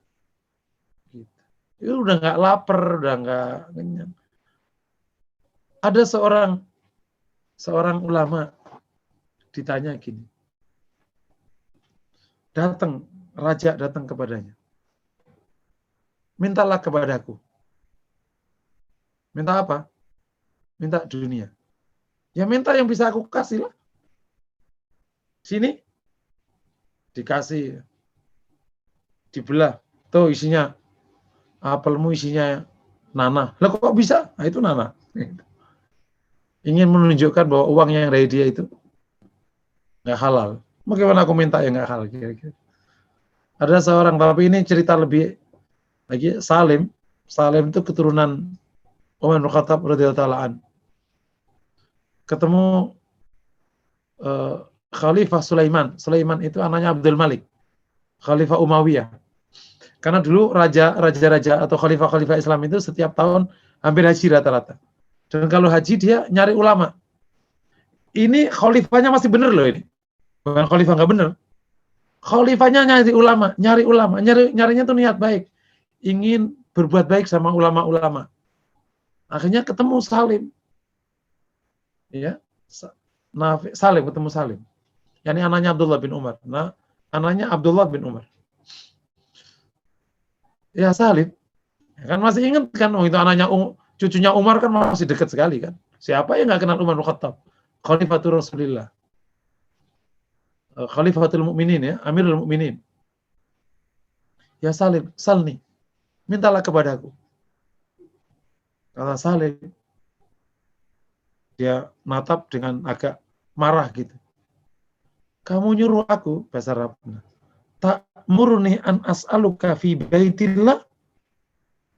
Gitu. Itu udah nggak lapar, udah nggak kenyang. Ada seorang ulama ditanya gini, raja datang kepadanya, mintalah kepadaku. Minta apa? Minta dunia. Ya minta yang bisa aku kasih lah. Sini dikasih, dibelah, tuh isinya apelmu isinya nanah. Lah kok bisa? Nah, itu nanah. Ingin menunjukkan bahwa uang yang dari dia itu nggak halal. Bagaimana aku minta yang nggak halal? Kira-kira. Ada seorang, tapi ini cerita lebih lagi. Salim itu keturunan Umar bin Khattab radhiyallahu ta'ala. Ketemu Khalifah Sulaiman. Sulaiman itu anaknya Abdul Malik, Khalifah Umayyah. Karena dulu raja-raja atau khalifah-khalifah Islam itu setiap tahun hampir haji rata-rata. Dan kalau haji dia nyari ulama. Ini khalifahnya masih bener loh ini. Bukan khalifah nggak bener. Khalifahnya nyari ulama. Nyarinya tuh niat baik. Ingin berbuat baik sama ulama-ulama. Akhirnya ketemu Salim. Ya. Ketemu Salim. Yani anaknya Abdullah bin Umar. Nah, anaknya Abdullah bin Umar. Ya Salim. Ya, kan masih ingat kan, itu anaknya cucunya Umar kan masih dekat sekali kan. Siapa yang nggak kenal Umar bin Khattab? Khalifatul Rasulillah. Khalifatul Mukminin ya, Amirul Mukminin. Ya Salim, salni. Mintalah kepadaku. Kata Salim, dia natap dengan agak marah gitu. kamu nyuruh aku, bahasa Arabnya, tak murni an as'aluka fi baitillah,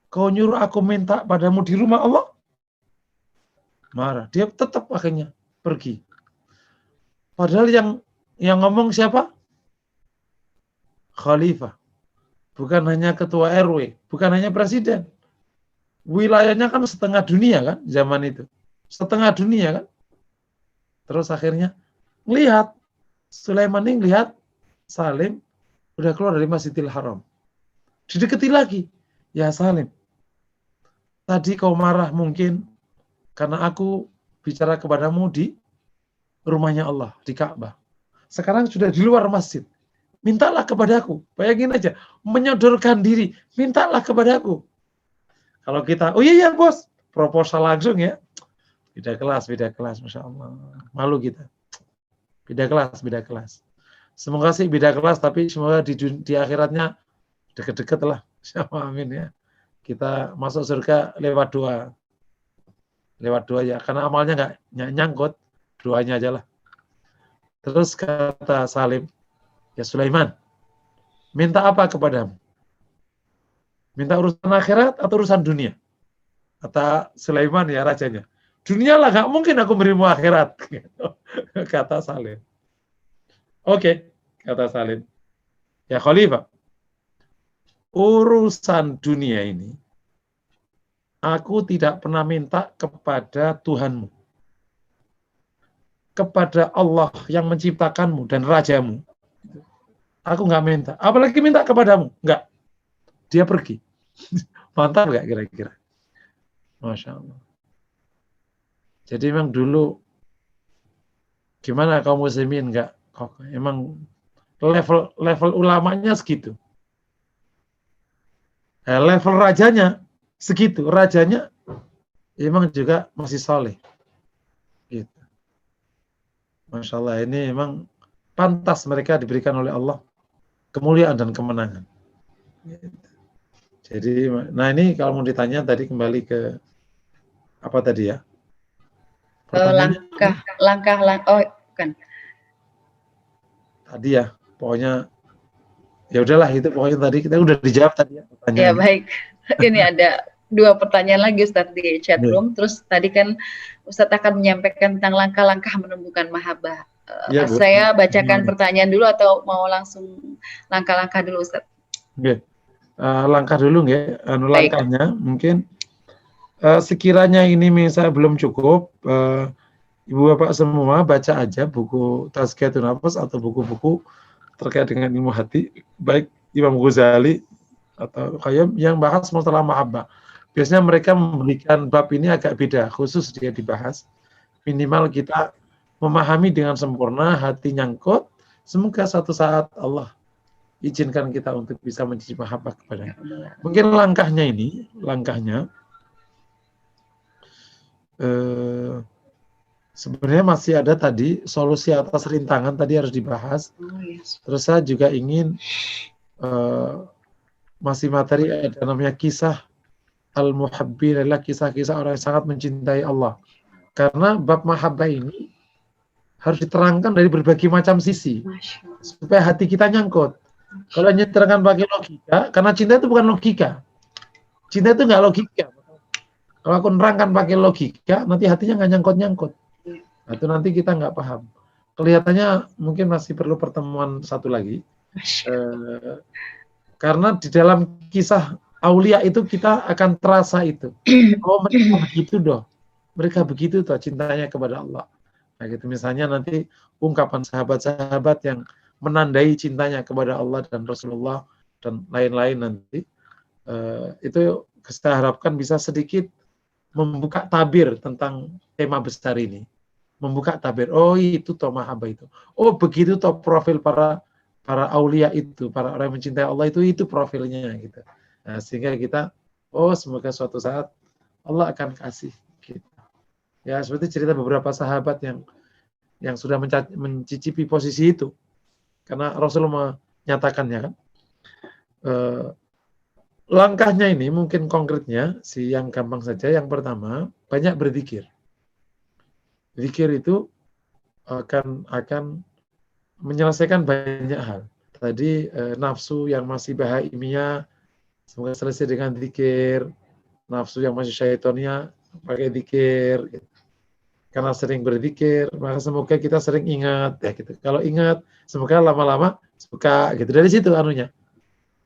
kau nyuruh aku minta padamu di rumah Allah. Marah, dia tetap akhirnya pergi. Padahal yang ngomong siapa? Khalifah. Bukan hanya ketua RW, bukan hanya presiden. Wilayahnya kan setengah dunia kan zaman itu. Setengah dunia kan. Terus akhirnya ngelihat Sulaiman ini ngelihat Salim udah keluar dari Masjidil Haram. Dideketi lagi. Ya Salim, tadi kau marah mungkin karena aku bicara kepadamu di rumahnya Allah, di Ka'bah. Sekarang sudah di luar masjid. Mintalah kepadaku. Bayangin aja, menyodorkan diri. Mintalah kepadaku. Kalau kita, oh iya bos, proposal langsung ya. Beda kelas, Masya Allah. Malu kita. Beda kelas. Semoga sih beda kelas, tapi semoga di akhiratnya deket-deket lah. Amin ya. Kita masuk surga lewat doa ya. Karena amalnya nggak nyangkut, doanya aja lah. Terus kata Salim, ya Sulaiman, minta apa kepadamu? Minta urusan akhirat atau urusan dunia? Kata Sulaiman ya rajanya, dunia lah, nggak mungkin aku berimu akhirat. Kata Salim. Oke, kata Salim. Ya Khalifah, urusan dunia ini, aku tidak pernah minta kepada Tuhanmu. Kepada Allah yang menciptakanmu dan rajamu. Aku nggak minta. Apalagi minta kepadamu. Nggak. Dia pergi. Mantap nggak kira-kira? Masya Allah. Jadi memang dulu gimana kaum muslimin nggak? Emang level ulamanya segitu. Level rajanya segitu. Rajanya emang juga masih soleh. Gitu. Masya Allah, ini memang pantas mereka diberikan oleh Allah kemuliaan dan kemenangan. Jadi, nah ini kalau mau ditanya tadi kembali ke apa tadi ya? Langkah, oh bukan. Tadi ya, pokoknya ya udahlah itu pokoknya tadi kita udah dijawab tadi ya. Ya baik, ini ada 2 pertanyaan lagi Ustadz di chat room. Terus tadi kan Ustadz akan menyampaikan tentang langkah-langkah menumbuhkan mahabbah. Ya, saya bacakan pertanyaan dulu atau mau langsung langkah-langkah dulu Ustadz? Oke. Langkah dulu nggak? Langkahnya mungkin sekiranya ini misalnya belum cukup, Ibu Bapak semua baca aja buku Tazkiyatun Nafas atau buku-buku terkait dengan ilmu hati, baik Imam Ghazali atau Qayyim yang bahas masalah mahabbah. Biasanya mereka memberikan bab ini agak beda, khusus dia dibahas. Minimal kita memahami dengan sempurna, hati nyangkut. Semoga suatu saat Allah izinkan kita untuk bisa menjadi mahabbah kepadanya. Mungkin langkahnya sebenarnya masih ada tadi solusi atas rintangan tadi harus dibahas. Terus saya juga ingin masih materi ada namanya kisah al-muhabbin, adalah kisah-kisah orang yang sangat mencintai Allah. Karena bab mahabbah ini harus diterangkan dari berbagai macam sisi supaya hati kita nyangkut. Kalau diterangkan pakai logika, karena cinta itu bukan logika. Cinta itu nggak logika. Kalau aku nerangkan pakai logika, nanti hatinya nggak nyangkut-nyangkut. Nah, itu nanti kita nggak paham. Kelihatannya mungkin masih perlu pertemuan satu lagi. Karena di dalam kisah Aulia itu kita akan terasa itu. Oh, mereka begitu doh. Mereka begitu toh cintanya kepada Allah. Nah, gitu misalnya nanti ungkapan sahabat-sahabat yang menandai cintanya kepada Allah dan Rasulullah dan lain-lain nanti itu kita harapkan bisa sedikit membuka tabir tentang tema besar ini. Membuka tabir. Oh, itu toh mahabbah itu. Oh, begitu toh profil para aulia itu, para orang yang mencintai Allah itu profilnya gitu. Nah, sehingga kita semoga suatu saat Allah akan kasih kita. Ya, seperti cerita beberapa sahabat yang sudah mencicipi posisi itu. Karena Rasulullah menyatakannya kan. Langkahnya ini mungkin konkretnya yang gampang saja. Yang pertama, banyak berzikir. Zikir itu akan menyelesaikan banyak hal. Tadi nafsu yang masih bahaimia semoga selesai dengan zikir, nafsu yang masih syaitonnya pakai zikir. Gitu. Karena sering berzikir, maka semoga kita sering ingat ya gitu. Kalau ingat, semoga lama-lama suka gitu. Dari situ anunya.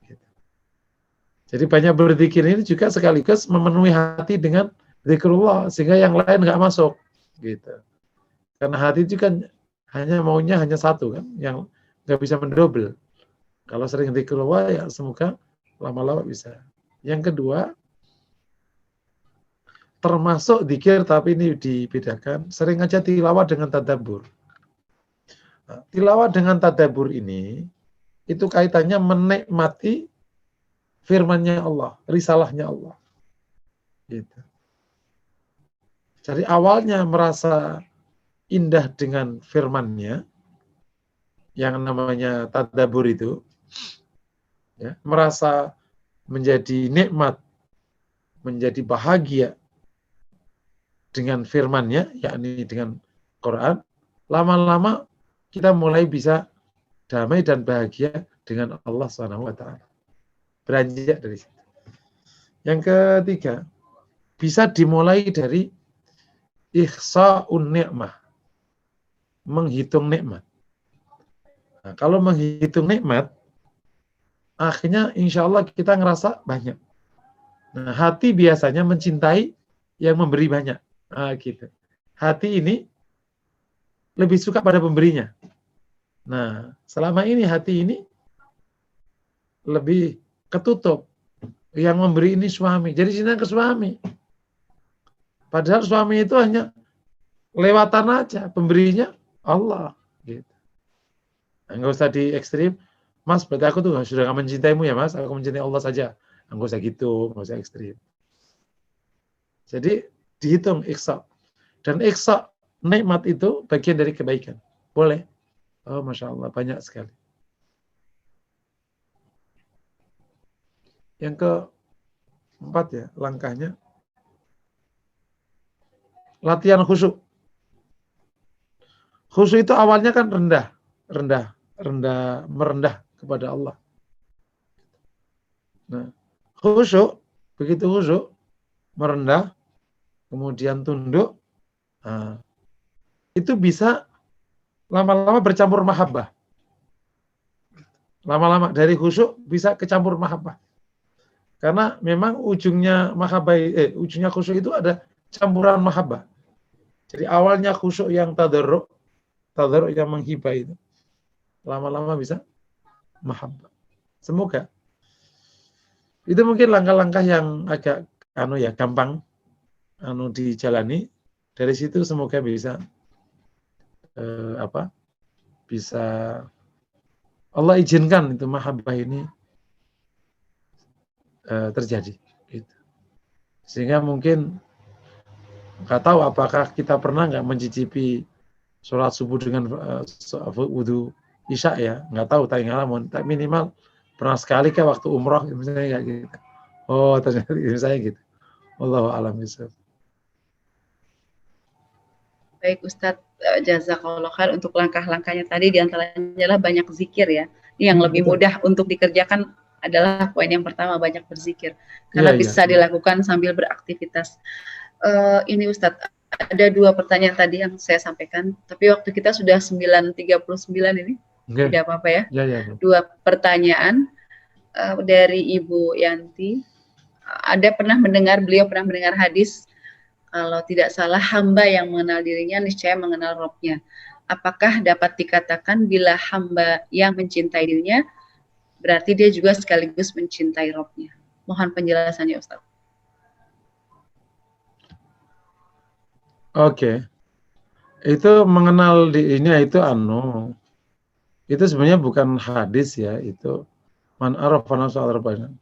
Gitu. Jadi banyak berzikir ini juga sekaligus memenuhi hati dengan zikrullah sehingga yang lain nggak masuk gitu. Karena hati itu kan maunya hanya satu kan, yang nggak bisa mendouble. Kalau sering zikrullah ya semoga lama-lama bisa. Yang kedua, termasuk zikir tapi ini dibedakan, sering aja tilawah dengan tadabbur. Nah, tilawah dengan tadabbur ini itu kaitannya menikmati firman-Nya Allah, risalahnya Allah. Gitu. Jadi awalnya merasa indah dengan firman-Nya yang namanya tadabbur itu, ya, merasa menjadi nikmat, menjadi bahagia dengan firman-Nya, yakni dengan Quran. Lama-lama kita mulai bisa damai dan bahagia dengan Allah SWT. Beranjak dari situ. Yang ketiga, bisa dimulai dari ihsa'un ni'mah, menghitung nikmat. Nah, kalau menghitung nikmat, akhirnya insya Allah kita ngerasa banyak. Nah, hati biasanya mencintai yang memberi banyak. Nah, gitu. Hati ini lebih suka pada pemberinya. Nah, selama ini hati ini lebih ketutup. Yang memberi ini suami. Jadi cinta ke suami. Padahal suami itu hanya lewatan aja. Pemberinya Allah. Gitu. Enggak usah di ekstrim. Mas, berarti aku tuh sudah gak mencintaimu ya mas. Aku mencintai Allah saja. Enggak usah gitu. Enggak usah ekstrim. Jadi dihitung ihsa. Dan ihsa nikmat itu bagian dari kebaikan. Boleh. Oh, Masya Allah, banyak sekali. Yang keempat ya, langkahnya. Latihan khusyuk. Khusyuk itu awalnya kan merendah kepada Allah. Nah, khusyuk, begitu khusyuk, merendah, kemudian tunduk, nah, itu bisa lama-lama bercampur mahabbah. Lama-lama dari khusyuk bisa kecampur mahabbah. Karena memang ujungnya khusyuk itu ada campuran mahabbah. Jadi awalnya khusyuk yang tadarruk yang menghibah itu, lama-lama bisa mahabbah. Semoga itu mungkin langkah-langkah yang agak gampang dijalani. Dari situ semoga bisa bisa Allah izinkan itu mahabbah ini terjadi gitu. Sehingga mungkin nggak tahu apakah kita pernah nggak mencicipi sholat subuh dengan wudu isya ya, nggak tahu tak ngalamun, tapi minimal pernah sekali kan waktu umroh misalnya kayak gitu. Oh ternyata misalnya gitu. Wallahu a'lam bishawab. Baik Ustadz, jazakallah khair untuk langkah-langkahnya tadi, diantaranya adalah banyak zikir ya. Yang lebih mudah untuk dikerjakan adalah poin yang pertama, banyak berzikir. Karena bisa dilakukan sambil beraktivitas. Ini Ustadz, ada 2 pertanyaan tadi yang saya sampaikan, tapi waktu kita sudah 9:39 ini. Tidak apa-apa ya. 2 pertanyaan dari Ibu Yanti. Beliau pernah mendengar hadis, kalau tidak salah, hamba yang mengenal dirinya niscaya mengenal Robnya. Apakah dapat dikatakan bila hamba yang mencintai dirinya, berarti dia juga sekaligus mencintai Robnya? Mohon penjelasannya Ustaz. Oke. Itu mengenal dirinya itu itu sebenarnya bukan hadis ya, itu man arafa nafsahu arba'in.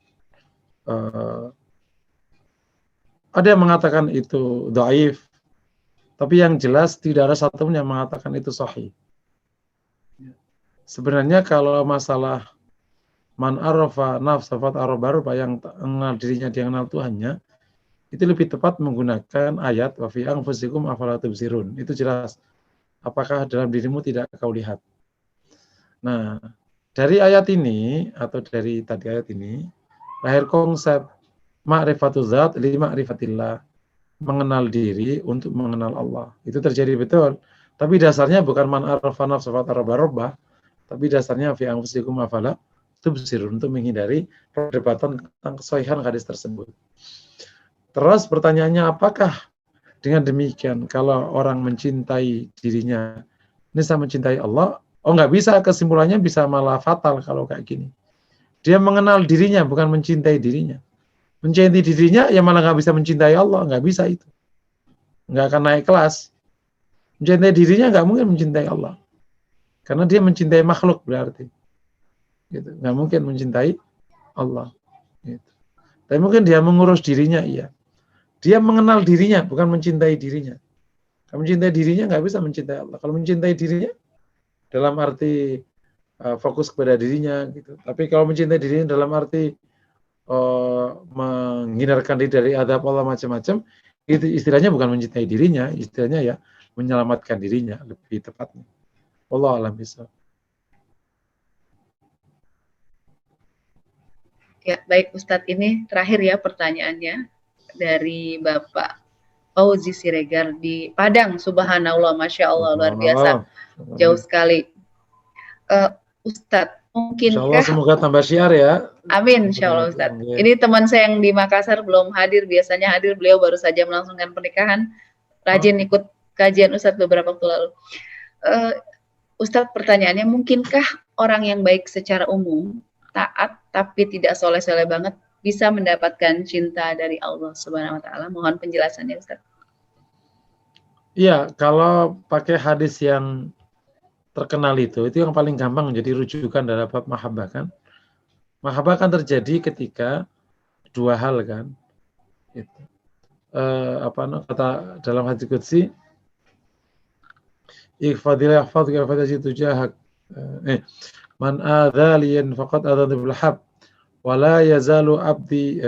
Ada yang mengatakan itu dhaif, tapi yang jelas tidak ada satupun yang mengatakan itu sahih. Sebenarnya kalau masalah man arafa nafsahu arba'in yang mengenal dirinya, dia mengenal Tuhannya, itu lebih tepat menggunakan ayat wa fi anfusikum afala tubsirun. Itu jelas. Apakah dalam dirimu tidak kau lihat? Nah, dari ayat ini atau dari tadi ayat ini lahir konsep ma'rifatuz zat li ma'rifatillah, mengenal diri untuk mengenal Allah. Itu terjadi betul. Tapi dasarnya bukan man arafa nafsa fatarabba, tapi dasarnya fi anfusikum afala tubsirun, untuk menghindari perdebatan tentang kesahihan hadis tersebut. Terus pertanyaannya, apakah dengan demikian kalau orang mencintai dirinya, ini saya mencintai Allah? Oh, nggak bisa, kesimpulannya bisa malah fatal kalau kayak gini. Dia mengenal dirinya, bukan mencintai dirinya. Mencintai dirinya, ya malah nggak bisa mencintai Allah, nggak bisa itu. Nggak akan naik kelas. Mencintai dirinya nggak mungkin mencintai Allah. Karena dia mencintai makhluk berarti. Gitu. Nggak mungkin mencintai Allah. Gitu. Tapi mungkin dia mengurus dirinya, iya. Dia mengenal dirinya, bukan mencintai dirinya. Kalau mencintai dirinya nggak bisa mencintai Allah. Kalau mencintai dirinya, dalam arti fokus kepada dirinya, gitu. Tapi kalau mencintai dirinya dalam arti menghindarkan diri dari azab Allah macam-macam, itu istilahnya bukan mencintai dirinya, istilahnya ya menyelamatkan dirinya lebih tepatnya. Wallahu a'lam bishawab. Ya, baik Ustadz, ini terakhir ya pertanyaannya dari Bapak Fauzi Siregar di Padang. Subhanallah, Masya Allah, luar biasa, jauh sekali. Ustadz, Insya Allah mungkinkah? semoga tambah syiar ya. Amin, Insya Allah Ustadz. Ini teman saya yang di Makassar belum hadir, biasanya hadir, beliau baru saja melangsungkan pernikahan, rajin ikut kajian Ustadz beberapa waktu lalu. Ustadz, pertanyaannya, mungkinkah orang yang baik secara umum, taat tapi tidak soleh-soleh banget, bisa mendapatkan cinta dari Allah Subhanahu wa Ta'ala? Mohon penjelasannya Ustadz. Iya, kalau pakai hadis yang terkenal itu yang paling gampang menjadi rujukan dalam bab mahabbah kan. Mahabbah kan terjadi ketika dua hal kan. Itu. Kata dalam hadis qudsi, "Ihfadil yahfadhuka fatajidu tujahak." Man adzaliyan faqad adzana bil hab wa la yazalu abdi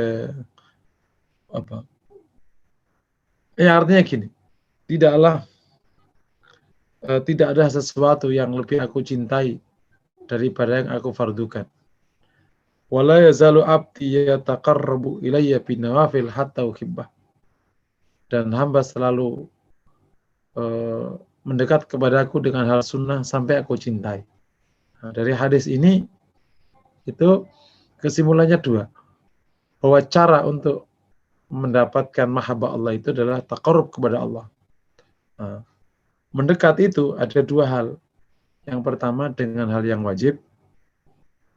artinya gini. Tidak ada sesuatu yang lebih aku cintai daripada yang aku fardukan. Wala yazalu abdi yataqarrabu ilayya bin nawafil hatta uhibbah. Dan hamba selalu mendekat kepadaku dengan hal sunnah sampai aku cintai. Nah, dari hadis ini itu kesimpulannya dua. Bahwa cara untuk mendapatkan mahabbah Allah itu adalah taqarrub kepada Allah. Nah, mendekat itu ada dua hal. Yang pertama dengan hal yang wajib,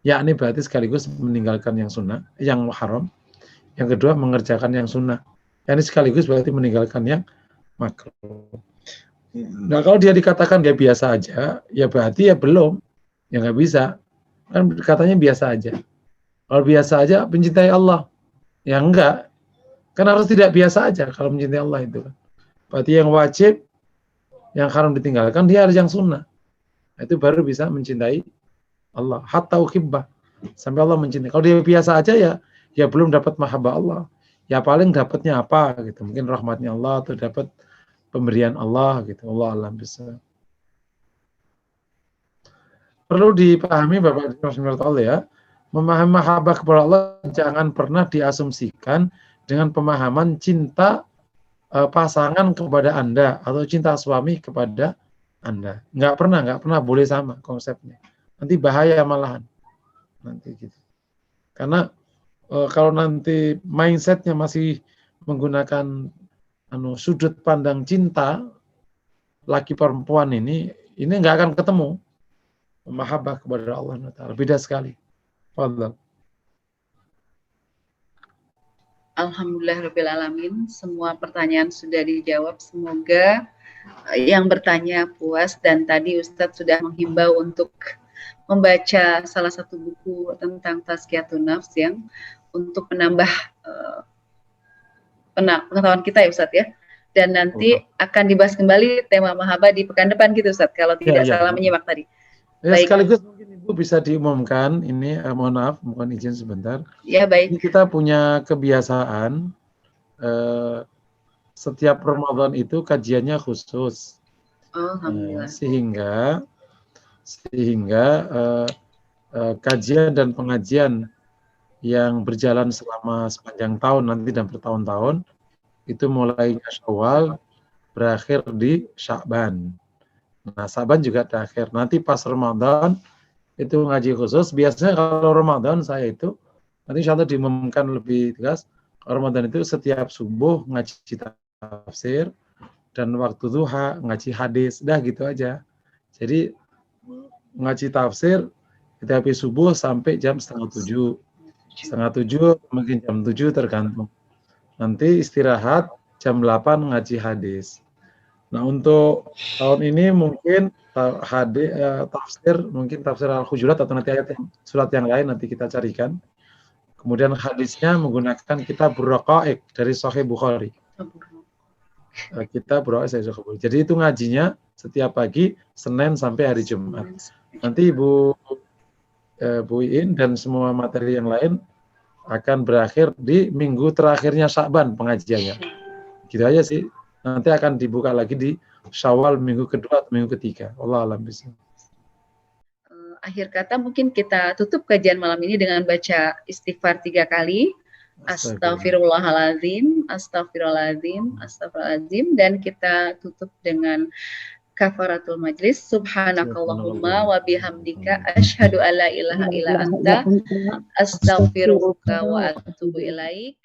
yakni berarti sekaligus meninggalkan yang sunnah, yang haram. Yang kedua mengerjakan yang sunnah, yakni sekaligus berarti meninggalkan yang makruh. Nah, kalau dia dikatakan dia biasa aja, ya berarti ya belum, ya nggak bisa. Kan katanya biasa aja. Kalau biasa aja mencintai Allah, ya enggak. Kan harus tidak biasa aja kalau mencintai Allah itu kan. Berarti yang wajib, yang haram ditinggalkan, dia harus yang sunnah. Itu baru bisa mencintai Allah. Hatta uhibbah, sampai Allah mencintai. Kalau dia biasa aja ya belum dapat mahabbah Allah. Ya paling dapatnya apa gitu. Mungkin rahmatnya Allah atau dapat pemberian Allah gitu. Allah alam bisa. Perlu dipahami Bapak Allah ya. Memahami mahabbah kepada Allah jangan pernah diasumsikan dengan pemahaman cinta pasangan kepada Anda atau cinta suami kepada Anda. Nggak pernah boleh sama konsepnya. Nanti bahaya malahan. Nanti gitu. Karena kalau nanti mindsetnya masih menggunakan sudut pandang cinta laki perempuan ini nggak akan ketemu mahabbah kepada Allah Taala. Beda sekali. Fadhal. Alhamdulillahirrahmanirrahim. Semua pertanyaan sudah dijawab. Semoga yang bertanya puas, dan tadi Ustadz sudah menghimbau untuk membaca salah satu buku tentang Tazkiyatun Nafs yang untuk menambah pengetahuan kita ya Ustadz ya. Dan nanti akan dibahas kembali tema mahabbah di pekan depan gitu Ustadz, kalau tidak salah menyimak tadi. Ya, sekaligus mungkin Ibu bisa diumumkan ini, mohon maaf, mohon izin sebentar. Ya, baik. Ini kita punya kebiasaan setiap Ramadan itu kajiannya khusus. Alhamdulillah. Sehingga sehingga kajian dan pengajian yang berjalan selama sepanjang tahun nanti dan bertahun-tahun itu mulainya Syawal berakhir di Sya'ban. Nah, Sya'ban juga terakhir. Nanti pas Ramadan itu ngaji khusus. Biasanya kalau Ramadan saya itu nanti insya Allah diumumkan lebih tegas. Ramadan itu setiap subuh ngaji tafsir dan waktu duha ngaji hadis. Dah gitu aja. Jadi ngaji tafsir kita habis subuh sampai jam 6:30. 6:30 mungkin jam 7 tergantung. Nanti istirahat jam 8 ngaji hadis. Nah, untuk tahun ini mungkin tafsir mungkin tafsir Al-Hujurat atau nanti ayat surat yang lain nanti kita carikan. Kemudian hadisnya menggunakan kitab Raqaiq dari Sahih Bukhari. Kitab Raqaiq dari Sahih Bukhari. Jadi itu ngajinya setiap pagi Senin sampai hari Jumat. Nanti Bu Iin dan semua materi yang lain akan berakhir di minggu terakhirnya Sya'ban pengajiannya. Gitu aja sih. Nanti akan dibuka lagi di Syawal minggu kedua atau minggu ketiga. Allah alam bismillah. Akhir kata mungkin kita tutup kajian malam ini dengan baca istighfar 3 kali. Astaghfirullahaladzim, astaghfirullahaladzim, astaghfirullahaladzim. Dan kita tutup dengan kafaratul majlis. Subhanakallahumma wa bihamdika asyhadu alla ilaha illa anta astaghfiruka wa atubu ilaik.